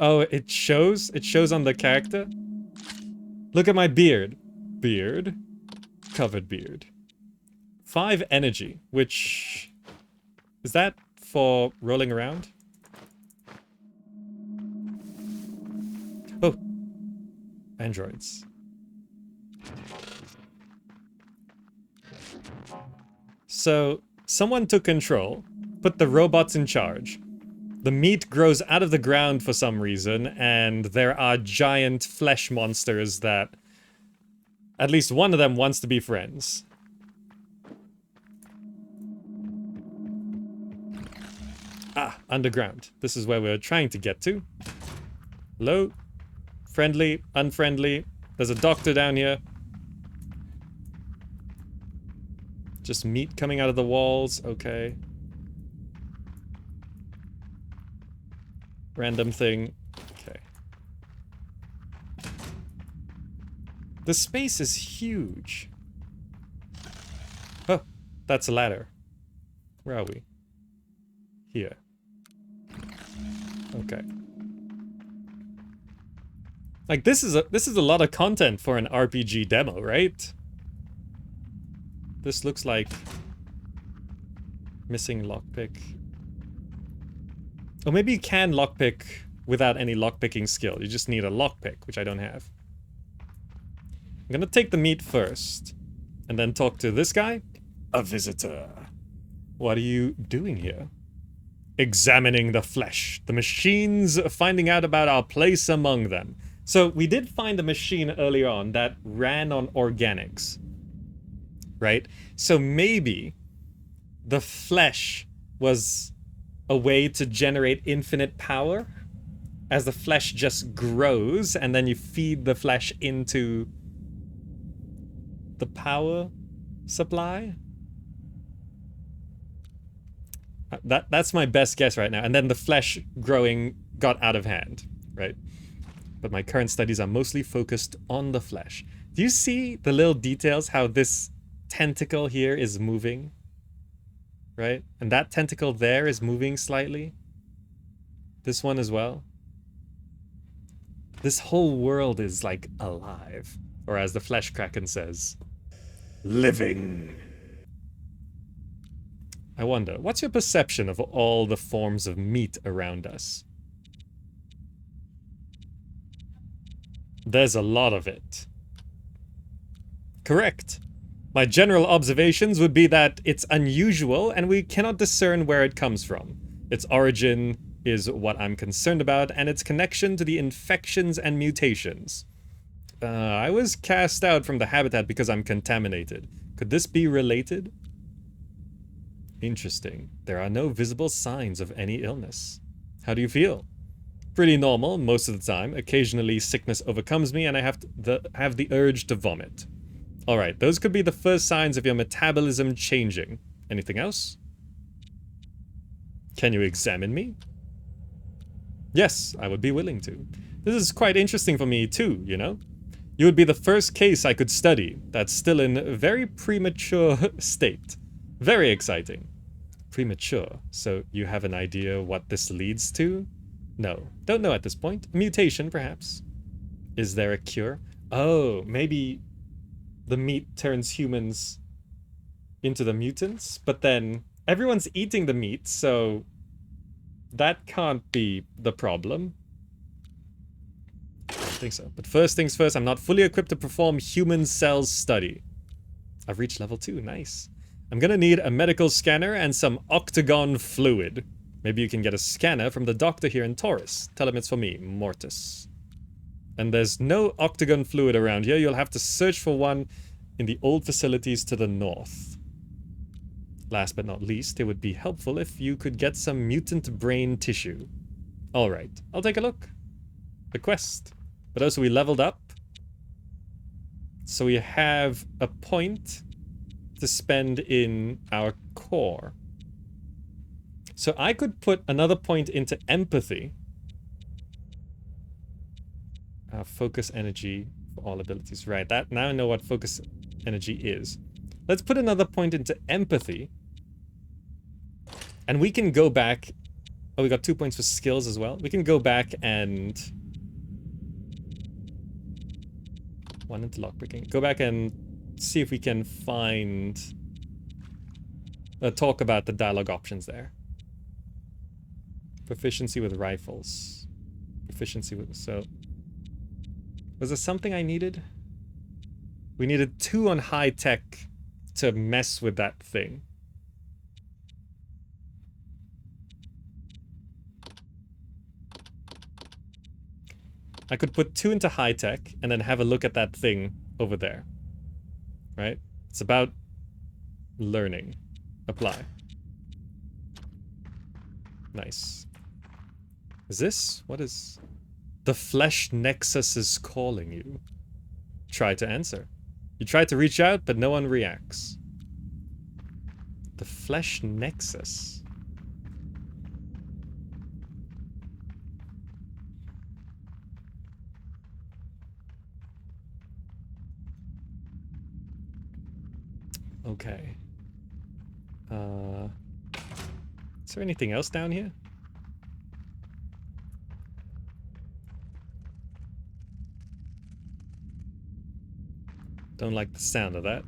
Oh, it shows on the character. Look at my beard. Beard. Covered beard. 5 energy, which... Is that for rolling around? Oh. Androids. So, someone took control, put the robots in charge. The meat grows out of the ground for some reason, and there are giant flesh monsters that... At least one of them wants to be friends. Ah, underground. This is where we're trying to get to. Hello? Friendly, unfriendly. There's a doctor down here. Just meat coming out of the walls. Okay. Random thing. Okay. The space is huge. Oh, that's a ladder. Where are we? Here. Okay. Like, this is a lot of content for an RPG demo, right? This looks like missing lockpick. Or maybe you can lockpick without any lockpicking skill. You just need a lockpick, which I don't have. I'm gonna take the meat first, and then talk to this guy. A visitor. What are you doing here? Examining the flesh. The machines, finding out about our place among them. So we did find a machine earlier on that ran on organics. Right? So maybe the flesh was a way to generate infinite power as the flesh just grows, and then you feed the flesh into the power supply. That's my best guess right now. And then the flesh growing got out of hand, right? But my current studies are mostly focused on the flesh. Do you see the little details, how this tentacle here is moving? Right? And that tentacle there is moving slightly. This one as well. This whole world is like alive. Or as the Flesh Kraken says, living. I wonder, what's your perception of all the forms of meat around us? There's a lot of it. Correct. My general observations would be that it's unusual and we cannot discern where it comes from. Its origin is what I'm concerned about, and its connection to the infections and mutations. I was cast out from the habitat because I'm contaminated. Could this be related? Interesting. There are no visible signs of any illness. How do you feel? Pretty normal most of the time. Occasionally sickness overcomes me and I have the urge to vomit. Alright, those could be the first signs of your metabolism changing. Anything else? Can you examine me? Yes, I would be willing to. This is quite interesting for me too, you know? You would be the first case I could study that's still in a very premature state. Very exciting. Premature. So you have an idea what this leads to? No. Don't know at this point. A mutation, perhaps. Is there a cure? Oh, maybe the meat turns humans into the mutants, but then everyone's eating the meat, so that can't be the problem. I don't think so. But first things first, I'm not fully equipped to perform human cells study. I've reached level 2, nice. I'm gonna need a medical scanner and some octagon fluid. Maybe you can get a scanner from the doctor here in Taurus. Tell him it's for me, Mortis. And there's no octagon fluid around here. You'll have to search for one in the old facilities to the north. Last but not least, it would be helpful if you could get some mutant brain tissue. Alright, I'll take a look. The quest. But also we leveled up. So we have a point to spend in our core. So I could put another point into empathy. Focus energy for all abilities. Right, that now I know what focus energy is. Let's put another point into empathy. And we can go back. Oh, we got 2 points for skills as well. We can go back and... one into lockpicking. Go back and see if we can find... talk about the dialogue options there. Proficiency with rifles. Proficiency with... so... was there something I needed? We needed 2 on high tech to mess with that thing. I could put 2 into high tech and then have a look at that thing over there. Right? It's about learning. Apply. Nice. Is this? What is... the flesh nexus is calling you. Try to answer. You try to reach out, but no one reacts. The flesh nexus. Okay. Is there anything else down here? Don't like the sound of that.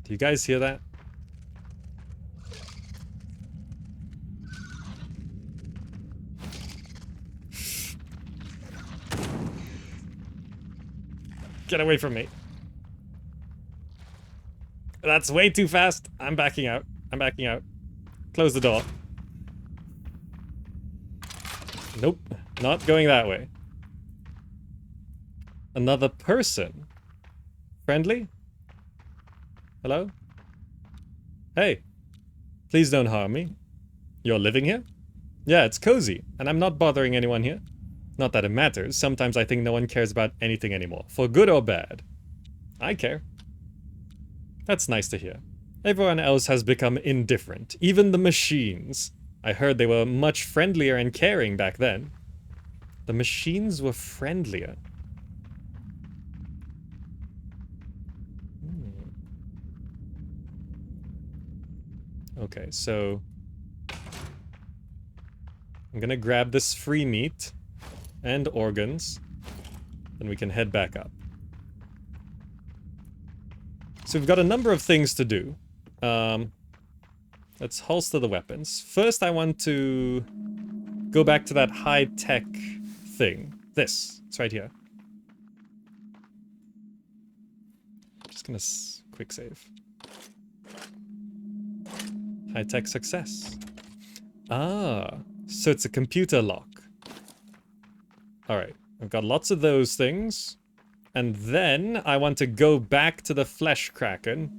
Do you guys hear that? Get away from me. That's way too fast. I'm backing out. I'm backing out. Close the door. Nope. Not going that way. Another person. Friendly? Hello? Hey. Please don't harm me. You're living here? Yeah, it's cozy, and I'm not bothering anyone here. Not that it matters. Sometimes I think no one cares about anything anymore, for good or bad. I care. That's nice to hear. Everyone else has become indifferent, even the machines. I heard they were much friendlier and caring back then. The machines were friendlier. Okay, so... I'm gonna grab this free meat and organs, and we can head back up. So we've got a number of things to do. Let's holster the weapons. First, I want to go back to that high-tech thing. This. It's right here. Just gonna quick save. High-tech success. Ah, so it's a computer lock. Alright, I've got lots of those things. And then I want to go back to the flesh kraken.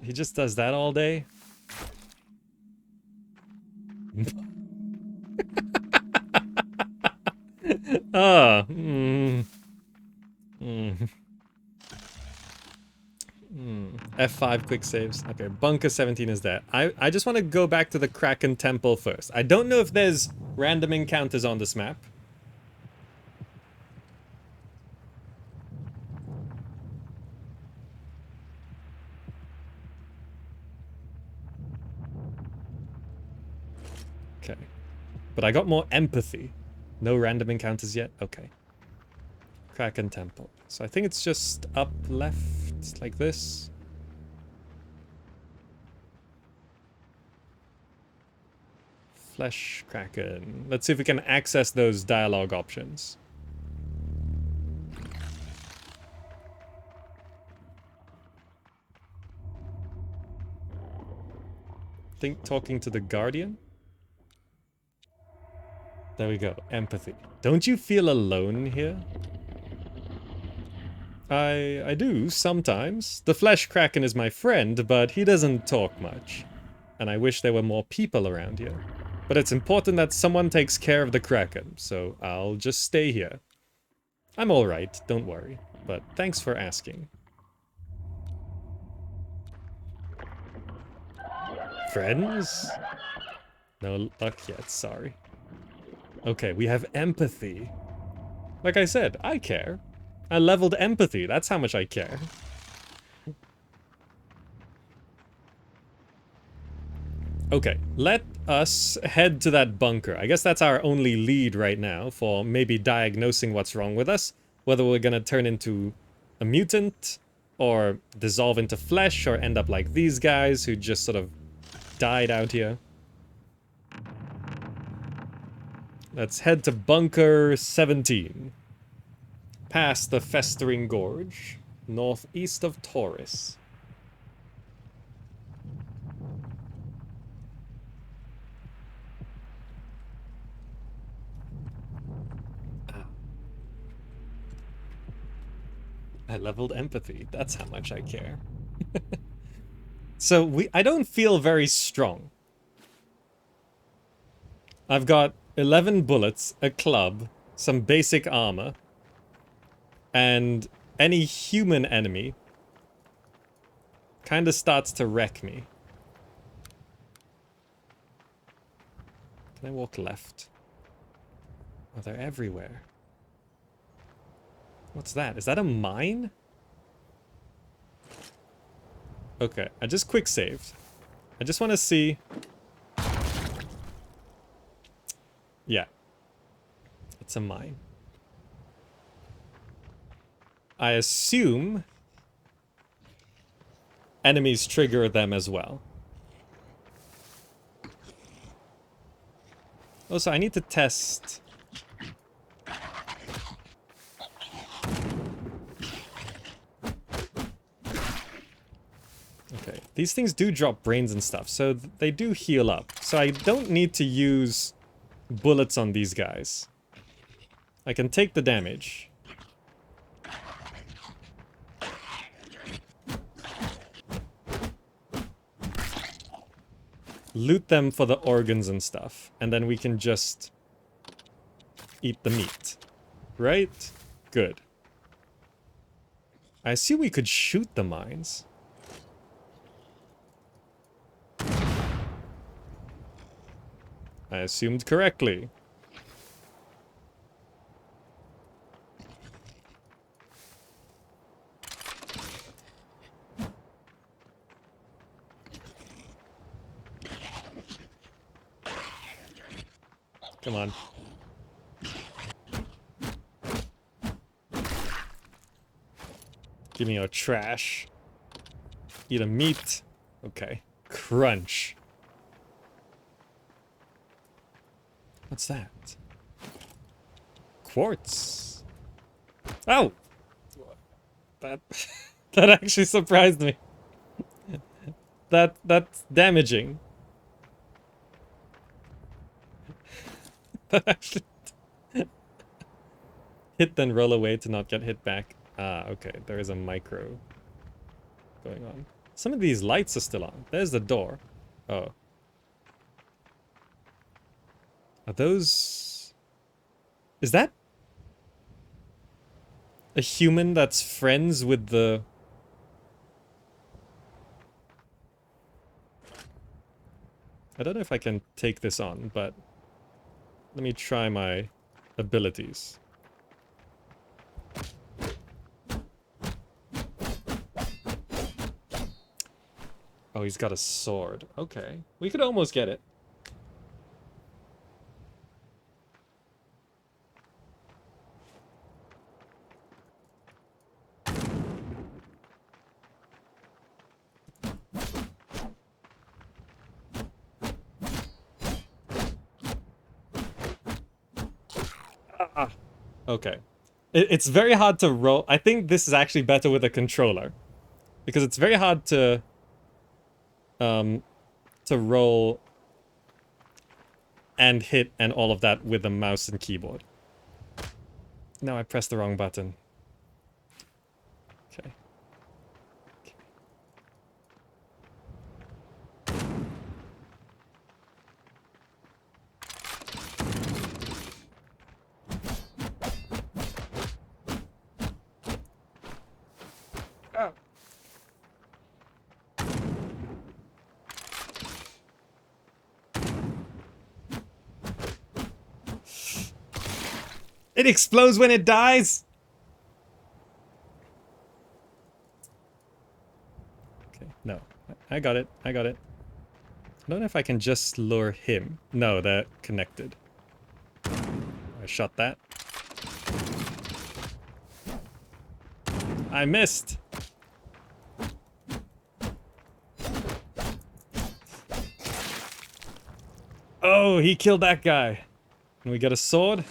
He just does that all day? Ah, F5 quick saves. Okay, Bunker 17 is there. I just want to go back to the Kraken Temple first. I don't know if there's random encounters on this map. Okay. But I got more empathy. No random encounters yet? Okay. Kraken Temple. So I think it's just up left, like this. Flesh Kraken. Let's see if we can access those dialogue options. Think talking to the Guardian? There we go. Empathy. Don't you feel alone here? I do, sometimes. The Flesh Kraken is my friend, but he doesn't talk much. And I wish there were more people around here. But it's important that someone takes care of the Kraken, so I'll just stay here. I'm alright, don't worry. But thanks for asking. Friends? No luck yet, sorry. Okay, we have empathy. Like I said, I care. I leveled empathy, that's how much I care. Okay, let us head to that bunker. I guess that's our only lead right now for maybe diagnosing what's wrong with us. Whether we're gonna turn into a mutant, or dissolve into flesh, or end up like these guys who just sort of died out here. Let's head to Bunker 17. Past the Festering Gorge, northeast of Taurus. I leveled empathy. That's how much I care. So I don't feel very strong. I've got 11 bullets, a club, some basic armor, and any human enemy kind of starts to wreck me. Can I walk left? Oh, they're everywhere. What's that? Is that a mine? Okay, I just quick saved. I just want to see. Yeah. It's a mine. I assume enemies trigger them as well. Also, I need to test. Okay, these things do drop brains and stuff, so they do heal up. So I don't need to use bullets on these guys. I can take the damage. Loot them for the organs and stuff, and then we can just eat the meat. Right? Good. I assume we could shoot the mines. I assumed correctly. Come on. Give me your trash. Eat a meat. Okay. Crunch. What's that? Quartz. Oh! That that actually surprised me. That's damaging. That actually hit then roll away to not get hit back. Ah, okay. There is a micro going on. Some of these lights are still on. There's the door. Oh. Are those... Is that a human that's friends with the... I don't know if I can take this on, but let me try my abilities. Oh, he's got a sword. Okay. We could almost get it. Ah. Okay. It's very hard to roll. I think this is actually better with a controller. Because it's very hard to roll and hit and all of that with a mouse and keyboard. No, I pressed the wrong button. Okay. Oh. It explodes when it dies? Okay, no. I got it. I got it. I don't know if I can just lure him. No, they're connected. I shot that. I missed. Oh, he killed that guy. And we got a sword.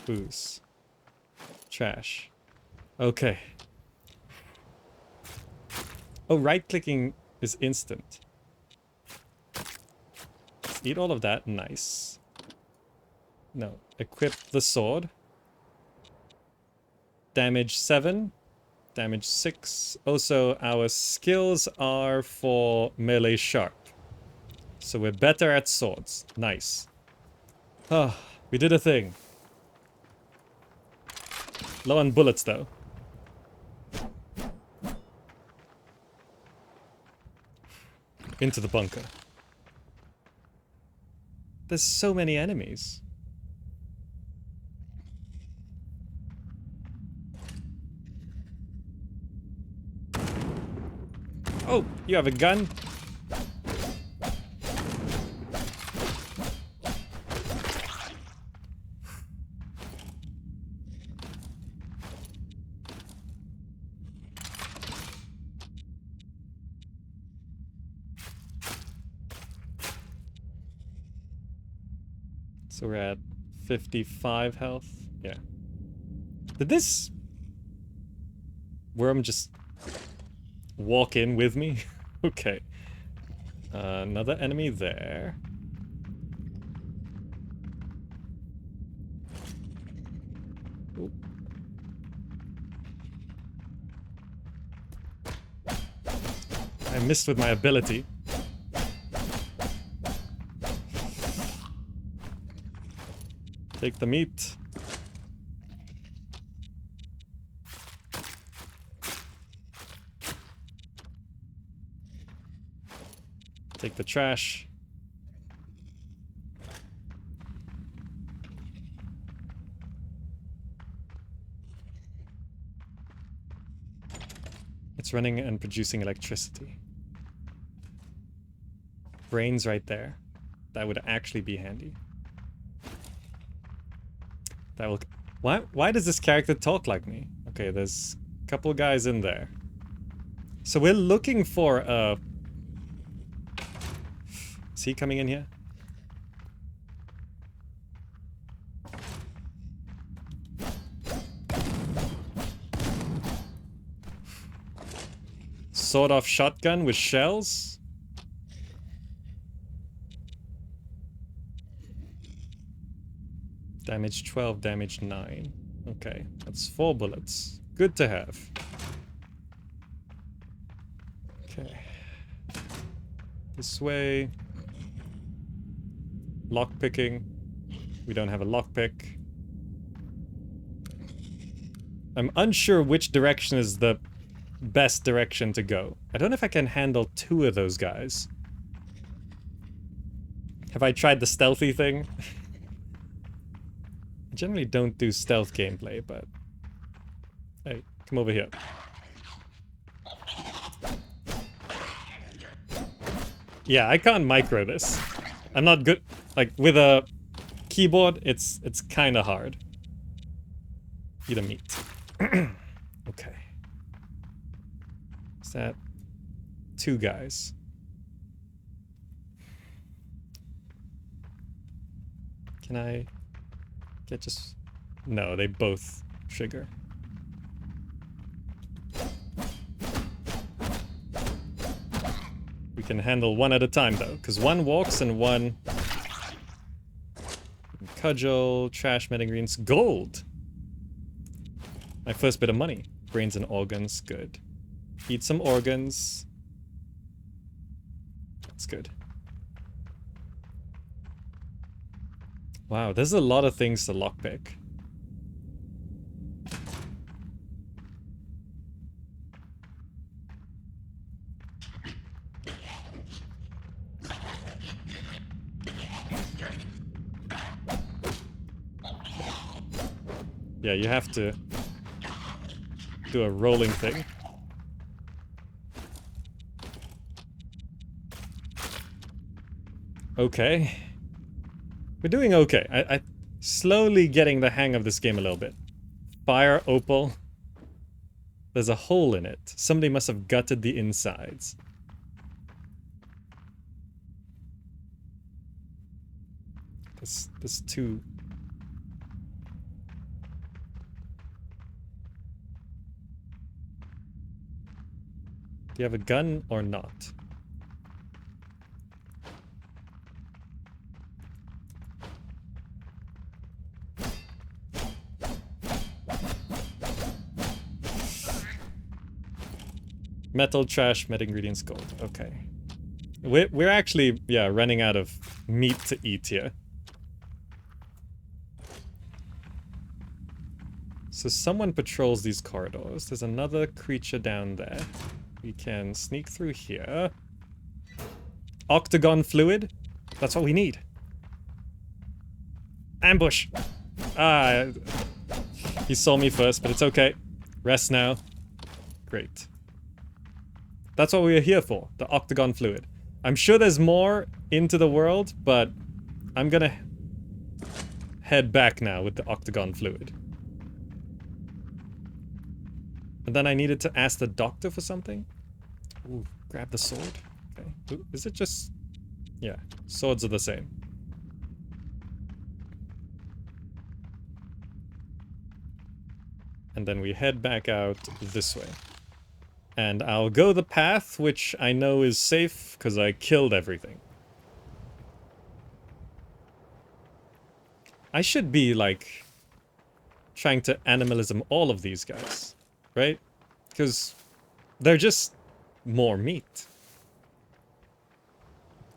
Booze. Trash. Okay. Oh, right-clicking is instant. Let's eat all of that. Nice. No. Equip the sword. Damage 7. Damage 6. Also, our skills are for melee sharp. So we're better at swords. Nice. Ah, we did a thing. Low on bullets, though. Into the bunker. There's so many enemies. Oh, you have a gun? So we're at 55 health. Yeah. Did this worm just walk in with me? Okay. Another enemy there. Ooh. I missed with my ability. Take the meat. Take the trash. It's running and producing electricity. Brains right there. That would actually be handy. That will... Why does this character talk like me? Okay, there's a couple guys in there. So we're looking for a... Is he coming in here? Sawed-off shotgun with shells? Damage 12, damage 9. Okay, that's 4 bullets. Good to have. Okay. This way. Lockpicking. We don't have a lockpick. I'm unsure which direction is the best direction to go. I don't know if I can handle 2 of those guys. Have I tried the stealthy thing? I generally don't do stealth gameplay, but... Hey, come over here. Yeah, I can't micro this. I'm not good... Like, with a keyboard, it's kinda hard. Eat a meat. Okay. Is that... 2 guys? Can I... get just... No, they both trigger. We can handle 1 at a time, though, because 1 walks and 1... Cudgel, trash, metagreens, gold! My first bit of money. Brains and organs, good. Eat some organs. That's good. Wow, there's a lot of things to lockpick. Yeah, you have to do a rolling thing. Okay. We're doing okay. I slowly getting the hang of this game a little bit. Fire opal. There's a hole in it. Somebody must have gutted the insides. There's 2. Do you have a gun or not? Metal, trash, met ingredients, gold. Okay. We're actually, yeah, running out of meat to eat here. So someone patrols these corridors. There's another creature down there. We can sneak through here. Octagon fluid? That's what we need. Ambush! Ah, he saw me first, but it's okay. Rest now. Great. That's what we are here for, the octagon fluid. I'm sure there's more into the world, but I'm gonna head back now with the octagon fluid. And then I needed to ask the doctor for something? Ooh, grab the sword. Okay. Ooh, is it just... Yeah, swords are the same. And then we head back out this way. And I'll go the path, which I know is safe, because I killed everything. I should be, like, trying to animalism all of these guys, right? Because they're just more meat.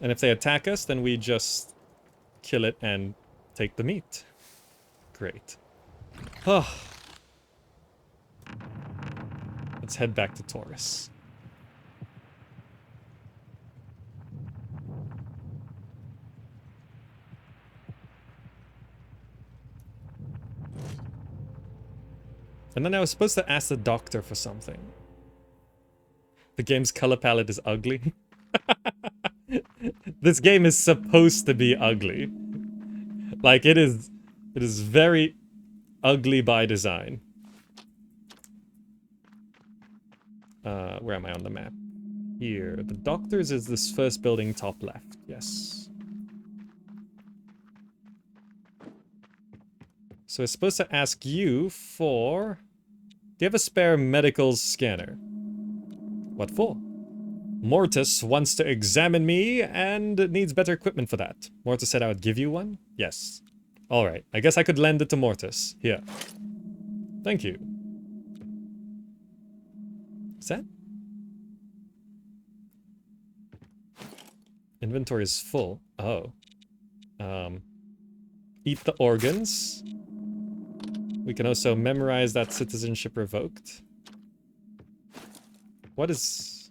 And if they attack us, then we just kill it and take the meat. Great. Oh. Let's head back to Taurus. And then I was supposed to ask the doctor for something. The game's color palette is ugly. This game is supposed to be ugly. Like, it is very ugly by design. Where am I on the map? Here. The doctors is this first building top left. Yes. So it's supposed to ask you for... Do you have a spare medical scanner? What for? Mortis wants to examine me and needs better equipment for that. Mortis said I would give you one? Yes. Alright, I guess I could lend it to Mortis. Here. Thank you. Is that? Inventory is full. Oh. Eat the organs. We can also memorize that citizenship revoked. What is...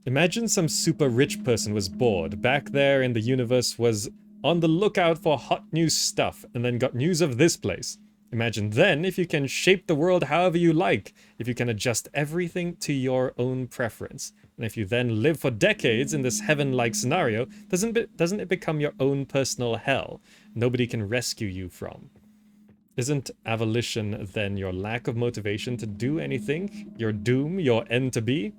Imagine some super rich person was bored, back there in the universe, was on the lookout for hot new stuff, and then got news of this place. Imagine then if you can shape the world however you like, if you can adjust everything to your own preference. And if you then live for decades in this heaven-like scenario, doesn't it become your own personal hell? Nobody can rescue you from. Isn't avolition then your lack of motivation to do anything? Your doom, your end to be?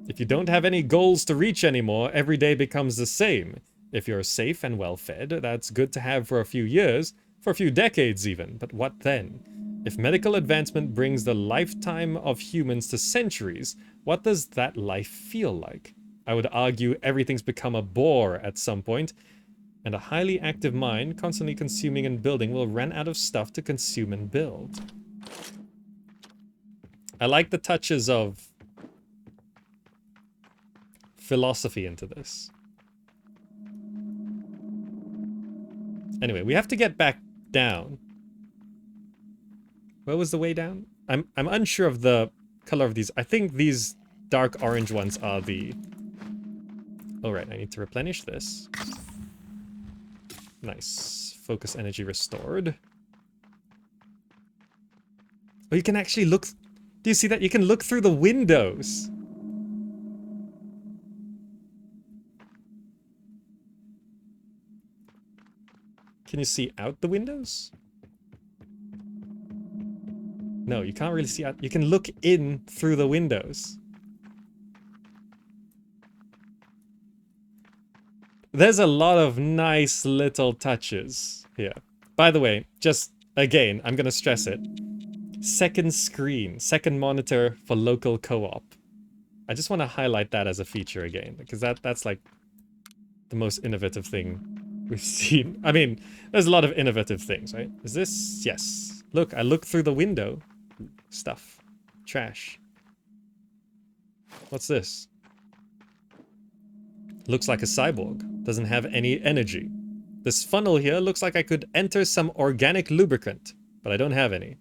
If you don't have any goals to reach anymore, every day becomes the same. If you're safe and well-fed, that's good to have for a few years, for a few decades even, but what then? If medical advancement brings the lifetime of humans to centuries, what does that life feel like? I would argue everything's become a bore at some point, and a highly active mind, constantly consuming and building, will run out of stuff to consume and build. I like the touches of philosophy into this. Anyway, we have to get back down. Where was the way down? I'm unsure of the color of these. I think these dark orange ones are the... Oh, right, I need to replenish this. Nice. Focus energy restored. Oh, you can actually look... Do you see that? You can look through the windows. Can you see out the windows? No, you can't really see out. You can look in through the windows. There's a lot of nice little touches here. By the way, just again, I'm gonna stress it. Second screen, second monitor for local co-op. I just want to highlight that as a feature again, because that's like the most innovative thing we've seen. I mean, there's a lot of innovative things, right? Is this? Yes. Look, I look through the window. Stuff. Trash. What's this? Looks like a cyborg. Doesn't have any energy. This funnel here looks like I could enter some organic lubricant, but I don't have any.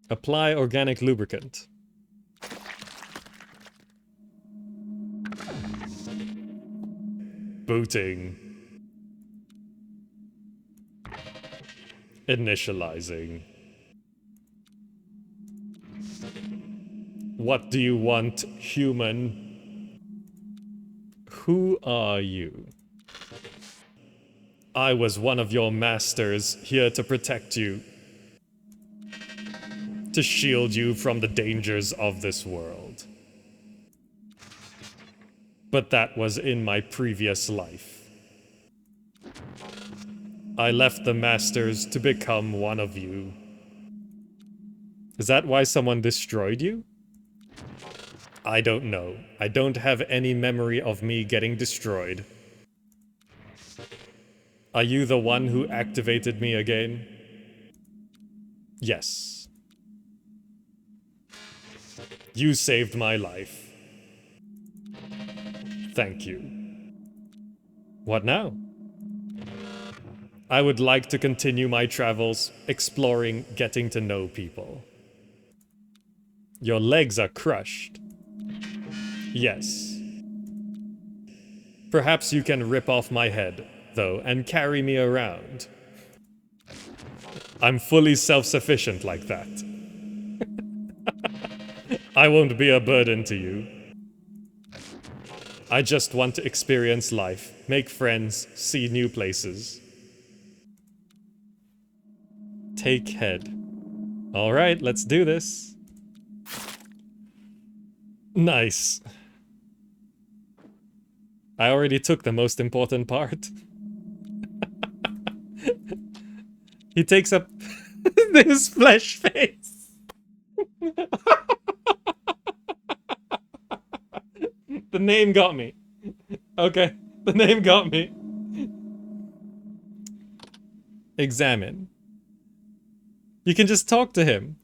Apply organic lubricant. Booting. Initializing. What do you want, human? Who are you? I was one of your masters, here to protect you. To shield you from the dangers of this world. But that was in my previous life. I left the Masters to become one of you. Is that why someone destroyed you? I don't know. I don't have any memory of me getting destroyed. Are you the one who activated me again? Yes. You saved my life. Thank you. What now? I would like to continue my travels, exploring, getting to know people. Your legs are crushed. Yes. Perhaps you can rip off my head, though, and carry me around. I'm fully self-sufficient like that. I won't be a burden to you. I just want to experience life, make friends, see new places. Take head. Alright, let's do this. Nice. I already took the most important part. He takes up his flesh face. The name got me. Okay, the name got me. Examine. You can just talk to him.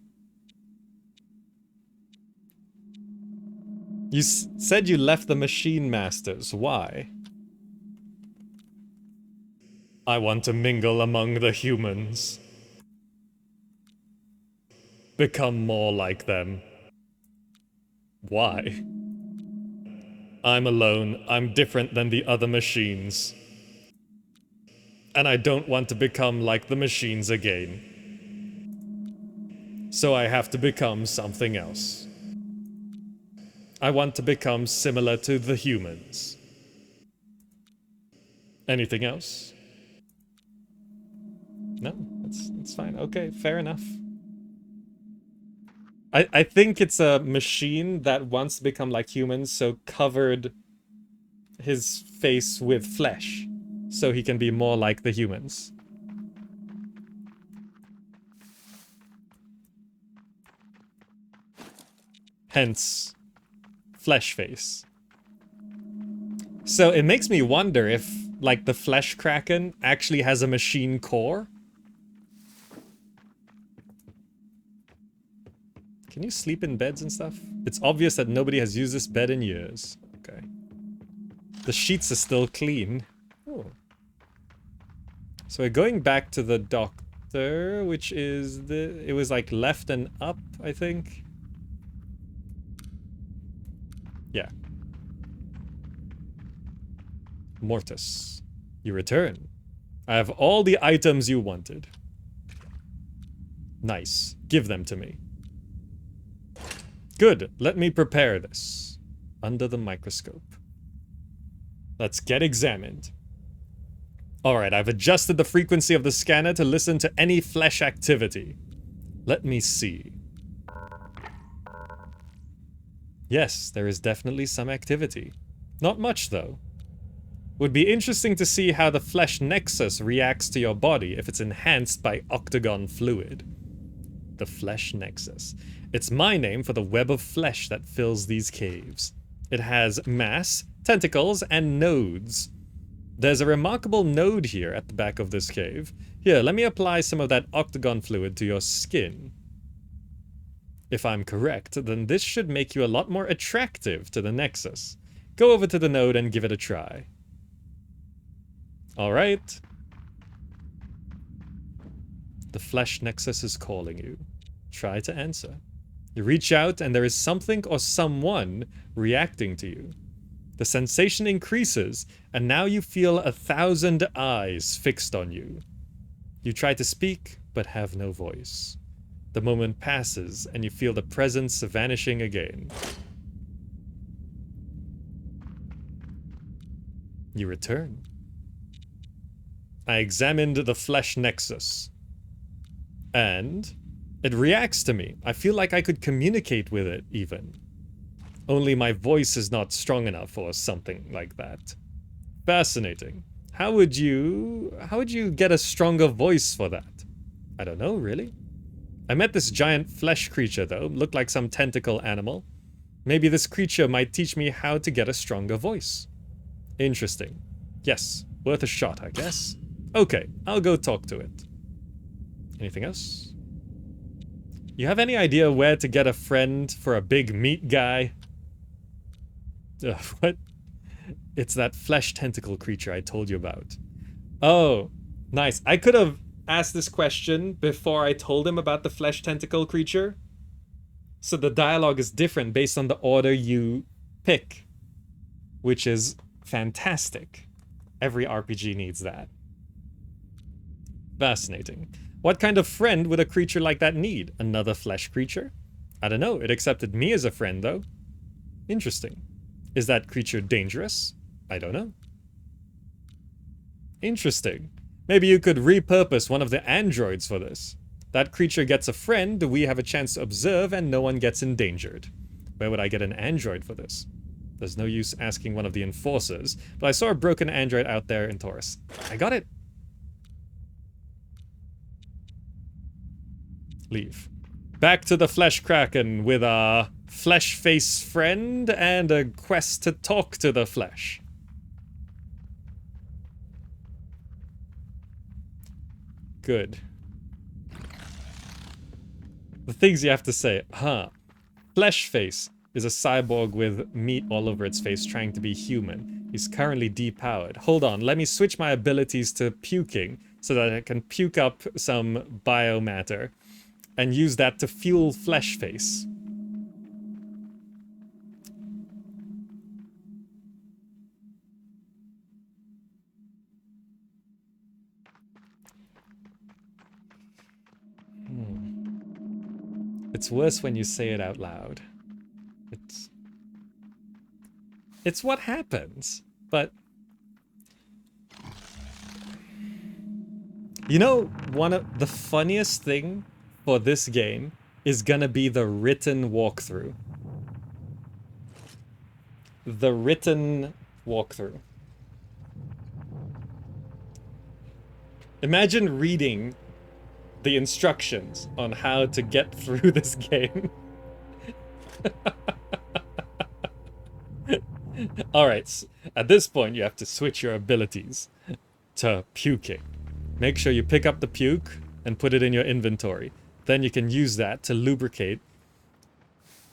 You said you left the Machine Masters. Why? I want to mingle among the humans. Become more like them. Why? I'm alone. I'm different than the other machines. And I don't want to become like the machines again. So I have to become something else. I want to become similar to the humans. Anything else? No, that's fine. Okay, fair enough. I think it's a machine that wants to become like humans, so covered his face with flesh, so he can be more like the humans. Hence, flesh face. So it makes me wonder if, like, the Flesh Kraken actually has a machine core? Can you sleep in beds and stuff? It's obvious that nobody has used this bed in years. Okay. The sheets are still clean. Oh. So we're going back to the doctor, which is it was like left and up, I think. Yeah. Mortis, you return. I have all the items you wanted. Nice. Give them to me. Good. Let me prepare this. Under the microscope. Let's get examined. Alright, I've adjusted the frequency of the scanner to listen to any flesh activity. Let me see. Yes, there is definitely some activity. Not much, though. Would be interesting to see how the flesh nexus reacts to your body if it's enhanced by octagon fluid. The flesh nexus. It's my name for the web of flesh that fills these caves. It has mass, tentacles, and nodes. There's a remarkable node here at the back of this cave. Here, let me apply some of that octagon fluid to your skin. If I'm correct, then this should make you a lot more attractive to the nexus. Go over to the node and give it a try. Alright. The flesh nexus is calling you. Try to answer. You reach out and there is something or someone reacting to you. The sensation increases and now you feel 1,000 eyes fixed on you. You try to speak but have no voice. The moment passes and you feel the presence vanishing again. You return. I examined the flesh nexus. And it reacts to me. I feel like I could communicate with it, even. Only my voice is not strong enough or something like that. Fascinating. How would you get a stronger voice for that? I don't know, really. I met this giant flesh creature, though. Looked like some tentacle animal. Maybe this creature might teach me how to get a stronger voice. Interesting. Yes, worth a shot, I guess. Okay, I'll go talk to it. Anything else? You have any idea where to get a friend for a big meat guy? What? It's that flesh tentacle creature I told you about. Oh, nice. I could have asked this question before I told him about the flesh tentacle creature. So the dialogue is different based on the order you pick. Which is Fantastic. Every RPG needs that. Fascinating. What kind of friend would a creature like that need? Another flesh creature? I don't know. It accepted me as a friend, though. Interesting. Is that creature dangerous? I don't know. Interesting. Maybe you could repurpose one of the androids for this. That creature gets a friend, we have a chance to observe, and no one gets endangered. Where would I get an android for this? There's no use asking one of the enforcers, but I saw a broken android out there in Taurus. I got it. Leave. Back to the Flesh Kraken with a flesh face friend and a quest to talk to the flesh. Good. The things you have to say. Huh. Flesh face is a cyborg with meat all over its face trying to be human. He's currently depowered. Hold on, let me switch my abilities to puking so that I can puke up some biomatter and use that to fuel flesh face. It's worse when you say it out loud. It's what happens, but you know, one of the funniest thing for this game is gonna be the written walkthrough. The written walkthrough. Imagine reading the instructions on how to get through this game. Alright, at this point you have to switch your abilities to puking. Make sure you pick up the puke and put it in your inventory. Then you can use that to lubricate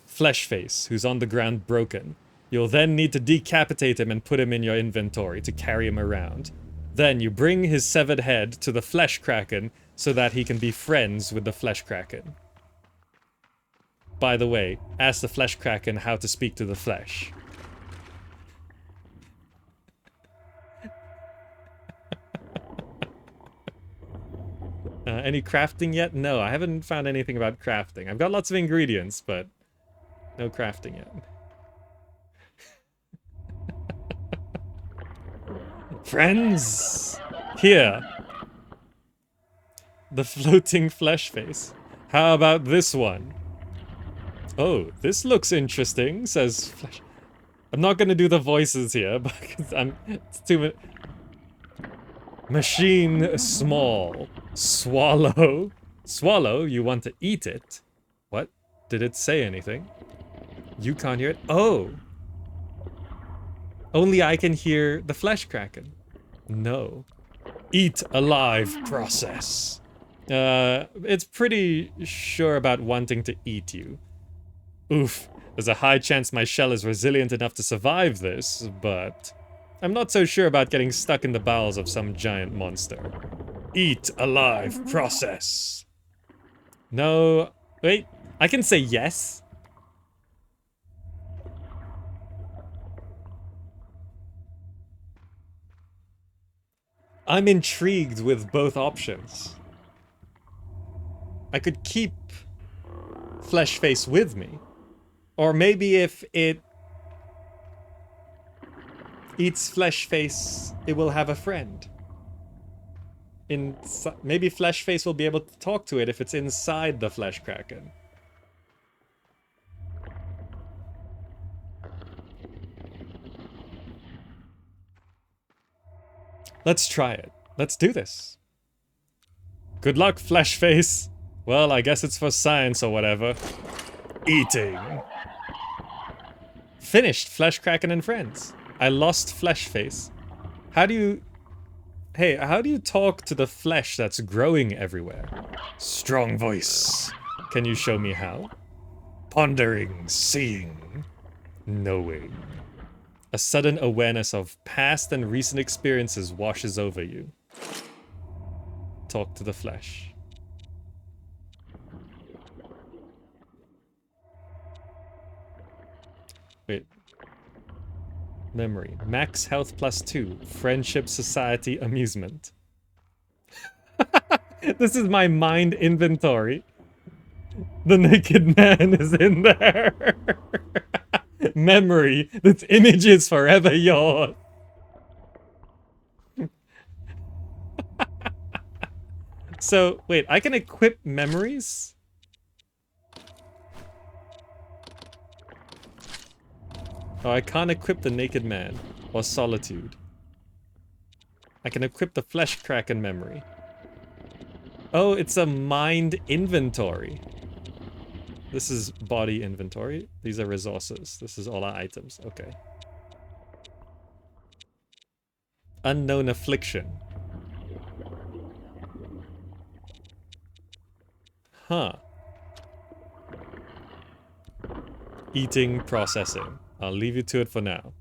Fleshface, who's on the ground broken. You'll then need to decapitate him and put him in your inventory to carry him around. Then you bring his severed head to the Flesh Kraken so that he can be friends with the Flesh Kraken. By the way, ask the Flesh Kraken how to speak to the flesh. Any crafting yet? No, I haven't found anything about crafting. I've got lots of ingredients, but no crafting yet. Friends! Here. The floating flesh face. How about this one? Oh, this looks interesting, says Flesh. I'm not gonna do the voices here, because it's too much. Machine small. Swallow. Swallow, you want to eat it? What? Did it say anything? You can't hear it? Oh. Only I can hear the Flesh Kraken. No. Eat alive process. It's pretty sure about wanting to eat you. Oof. There's a high chance my shell is resilient enough to survive this, but I'm not so sure about getting stuck in the bowels of some giant monster. Eat alive process. No. Wait. I can say yes. I'm intrigued with both options. I could keep Fleshface with me. Or maybe if it eats Fleshface, it will have a friend. Maybe Fleshface will be able to talk to it if it's inside the Flesh Kraken. Let's try it. Let's do this. Good luck, Fleshface. Well, I guess it's for science or whatever. Eating. Finished Flesh Kraken and friends. I lost Fleshface. How do you... Hey, how do you talk to the flesh that's growing everywhere? Strong voice. Can you show me how? Pondering, seeing, knowing. A sudden awareness of past and recent experiences washes over you. Talk to the flesh. Wait. Memory. Max health +2. Friendship, society, amusement. This is my mind inventory. The naked man is in there. Memory. This image is forever yours. So, wait, I can equip memories? Oh, I can't equip the naked man or solitude. I can equip the flesh kraken memory. Oh, it's a mind inventory. This is body inventory. These are resources. This is all our items. Okay. Unknown affliction. Huh. Eating, processing. I'll leave you to it for now.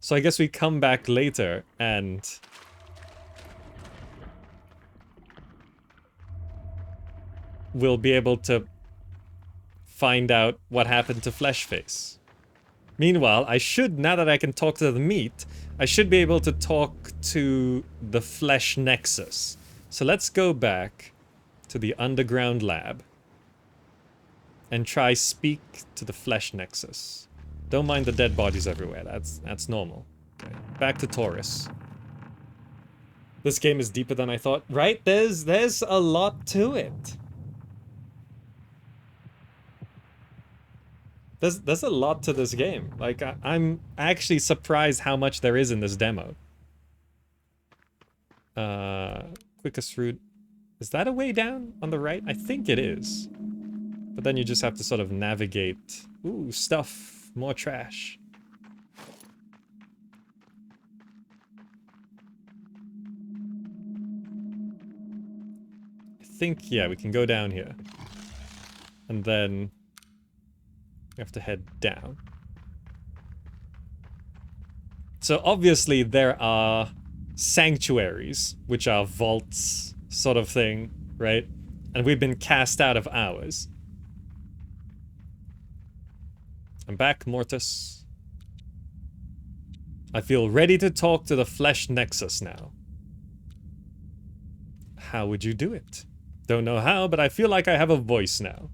So I guess we come back later and... we'll be able to find out what happened to Fleshface. Meanwhile, I should, now that I can talk to the meat, I should be able to talk to the Flesh Nexus. So let's go back to the underground lab and try speak to the Flesh Nexus. Don't mind the dead bodies everywhere, that's normal. Okay. Back to Taurus. This game is deeper than I thought. Right? There's a lot to it. There's a lot to this game. Like, I'm actually surprised how much there is in this demo. Quickest route. Is that a way down on the right? I think it is. But then you just have to sort of navigate. Ooh, stuff. More trash. I think, yeah, we can go down here. And then... we have to head down. So obviously there are sanctuaries, which are vaults sort of thing, right? And we've been cast out of ours. I'm back, Mortis. I feel ready to talk to the Flesh Nexus now. How would you do it? Don't know how, but I feel like I have a voice now.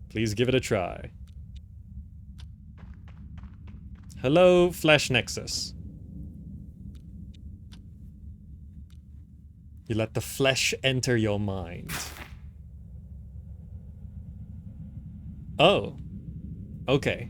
Please give it a try. Hello, Flesh Nexus. You let the flesh enter your mind. Oh. Okay.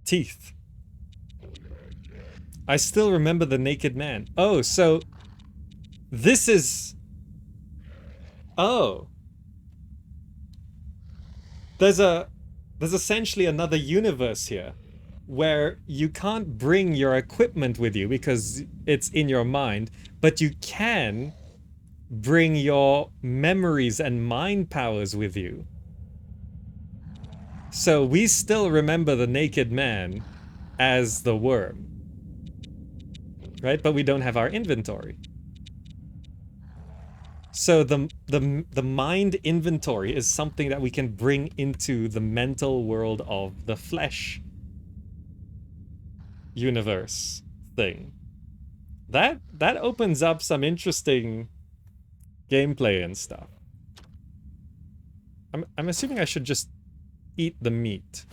Teeth. I still remember the naked man. Oh, so this is... oh. There's essentially another universe here where you can't bring your equipment with you because it's in your mind, but you can bring your memories and mind powers with you. So we still remember the naked man as the worm. Right? But we don't have our inventory. So the mind inventory is something that we can bring into the mental world of the flesh universe thing. That opens up some interesting gameplay and stuff. I'm assuming I should just eat the meat.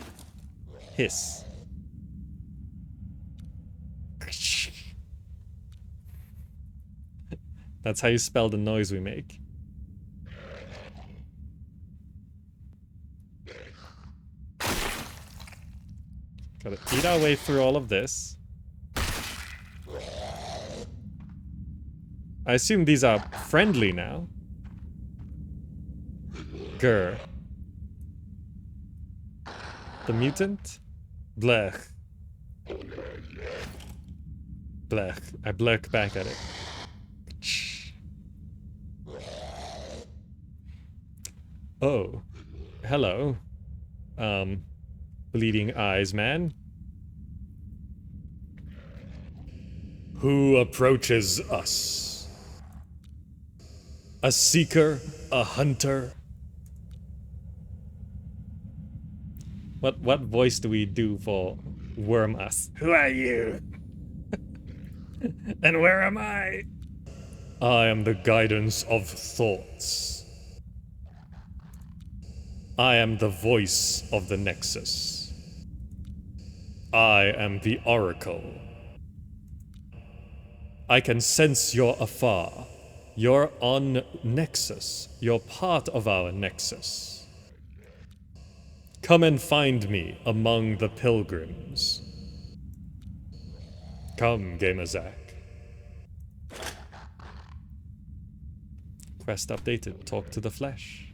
Hiss. That's how you spell the noise we make. Gotta eat our way through all of this. I assume these are friendly now. Grr. The mutant? Blech. Blech. I blurk back at it. Oh. Hello. bleeding eyes, man. Who approaches us? A seeker? A hunter? What voice do we do for worm us? Who are you? And where am I? I am the guidance of thoughts. I am the voice of the Nexus. I am the Oracle. I can sense you're afar. You're on Nexus. You're part of our Nexus. Come and find me among the pilgrims. Come, Gamer Zach. Quest updated. Talk to the flesh.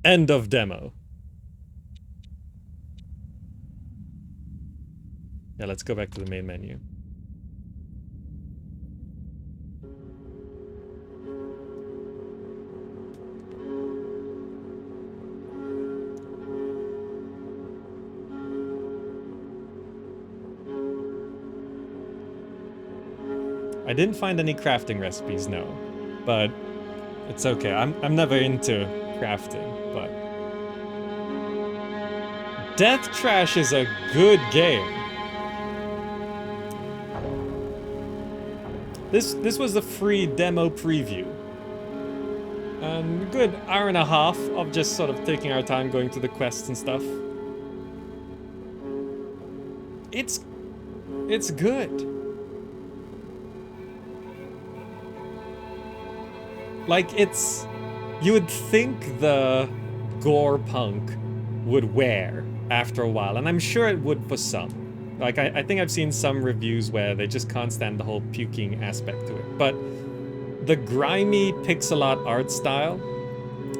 End of demo. Yeah, let's go back to the main menu. I didn't find any crafting recipes, no. But it's okay. I'm never into crafting, but Death Trash is a good game. This was a free demo preview. And a good hour and a half of just sort of taking our time going through the quests and stuff. It's good. Like, it's... You would think the gorepunk would wear after a while, and I'm sure it would for some. Like, I think I've seen some reviews where they just can't stand the whole puking aspect to it. But the grimy pixel art art style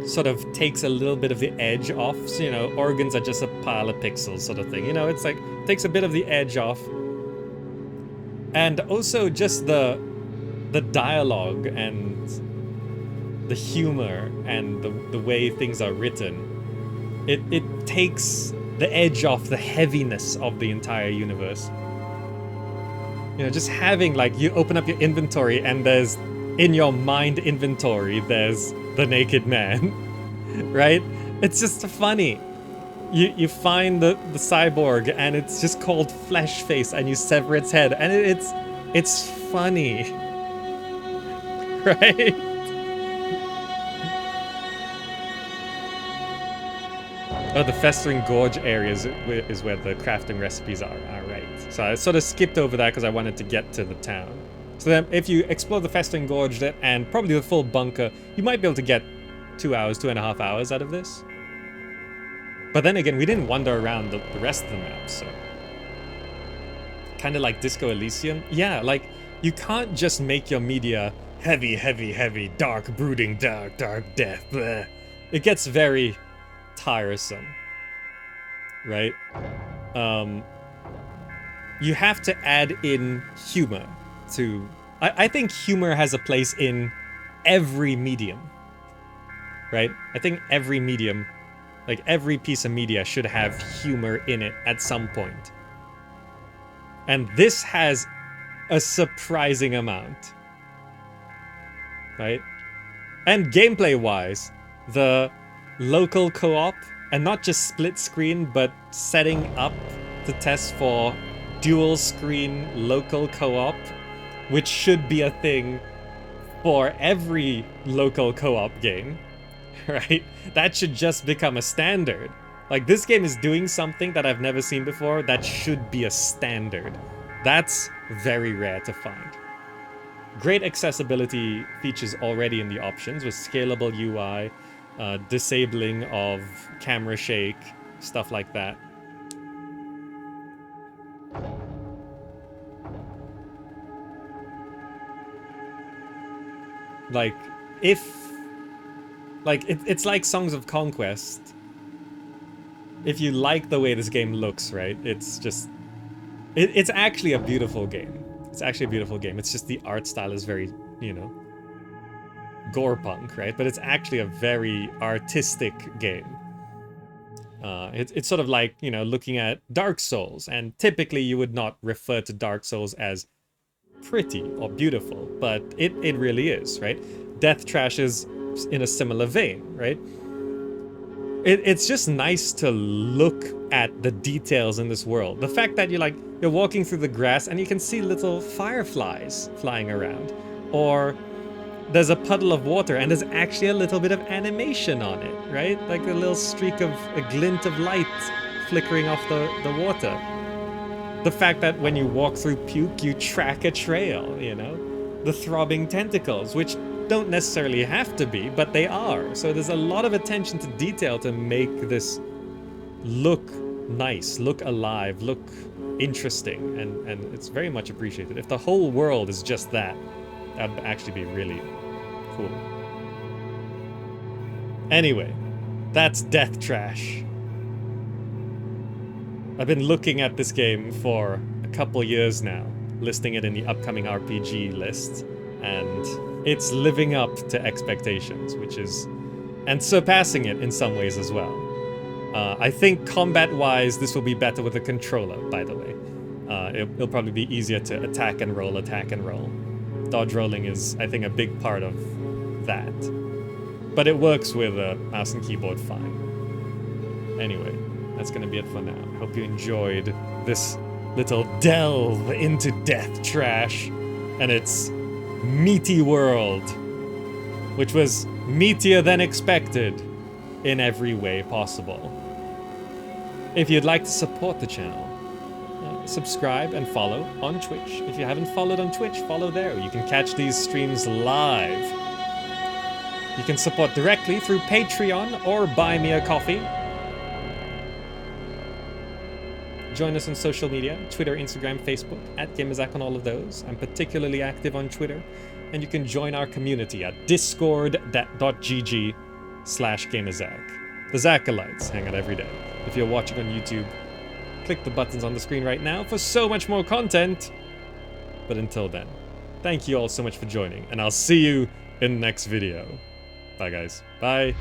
sort of takes a little bit of the edge off. So, you know, organs are just a pile of pixels sort of thing. You know, it's like, takes a bit of the edge off. And also just the dialogue and the humor and the way things are written, it takes the edge off the heaviness of the entire universe. You know, just having, like, you open up your inventory and there's, in your mind inventory, there's the naked man, right? It's just funny. You find the cyborg and it's just called Flesh Face and you sever its head and it's funny, right? Oh, the Festering Gorge area is where the crafting recipes are, right. So I sort of skipped over that because I wanted to get to the town. So then if you explore the Festering Gorge and probably the full bunker, you might be able to get 2 hours, 2.5 hours out of this. But then again, we didn't wander around the rest of the map, so... Kind of like Disco Elysium. Yeah, like, you can't just make your media heavy, heavy, heavy, dark, brooding, dark, dark, death, bleh. It gets very... tiresome, right? You have to add in humor to... I think humor has a place in every medium, right? I think every medium, like every piece of media should have humor in it at some point. And this has a surprising amount, right? And gameplay-wise, the local co-op, and not just split screen, but setting up to test for dual screen local co-op, which should be a thing for every local co-op game, right? That should just become a standard. Like, this game is doing something that I've never seen before that should be a standard. That's very rare to find. Great accessibility features already in the options with scalable UI, disabling of camera shake, stuff like that. Like, it's like Songs of Conquest. If you like the way this game looks, right? It's just... It's actually a beautiful game. It's actually a beautiful game. It's just the art style is very, you know, gorepunk, right? But it's actually a very artistic game. It's sort of like, you know, looking at Dark Souls, and typically you would not refer to Dark Souls as pretty or beautiful, but it really is, right? Death Trash is in a similar vein, right? It's just nice to look at the details in this world. The fact that you're walking through the grass and you can see little fireflies flying around, or there's a puddle of water and there's actually a little bit of animation on it, right? Like a little streak of a glint of light flickering off the water. The fact that when you walk through puke, you track a trail, you know? The throbbing tentacles, which don't necessarily have to be, but they are. So there's a lot of attention to detail to make this look nice, look alive, look interesting, and it's very much appreciated. If the whole world is just that, that'd actually be really cool. Anyway, that's Death Trash. I've been looking at this game for a couple years now, listing it in the upcoming RPG list, and it's living up to expectations, and surpassing it in some ways as well. I think combat-wise, this will be better with a controller, by the way. It'll probably be easier to attack and roll. Dodge rolling is, I think, a big part of that. But it works with a mouse and keyboard fine. Anyway, that's gonna be it for now. I hope you enjoyed this little delve into Death Trash and its meaty world, which was meatier than expected in every way possible. If you'd like to support the channel, subscribe and follow on Twitch. If you haven't followed on Twitch, follow there. You can catch these streams live. You can support directly through Patreon or buy me a coffee. Join us on social media, Twitter, Instagram, Facebook, @GamerZach on all of those. I'm particularly active on Twitter, and you can join our community at discord.gg/GamerZach. The Zachalites hang out every day. If you're watching on YouTube, click the buttons on the screen right now for so much more content. But until then, thank you all so much for joining, and I'll see you in the next video. Bye guys. Bye.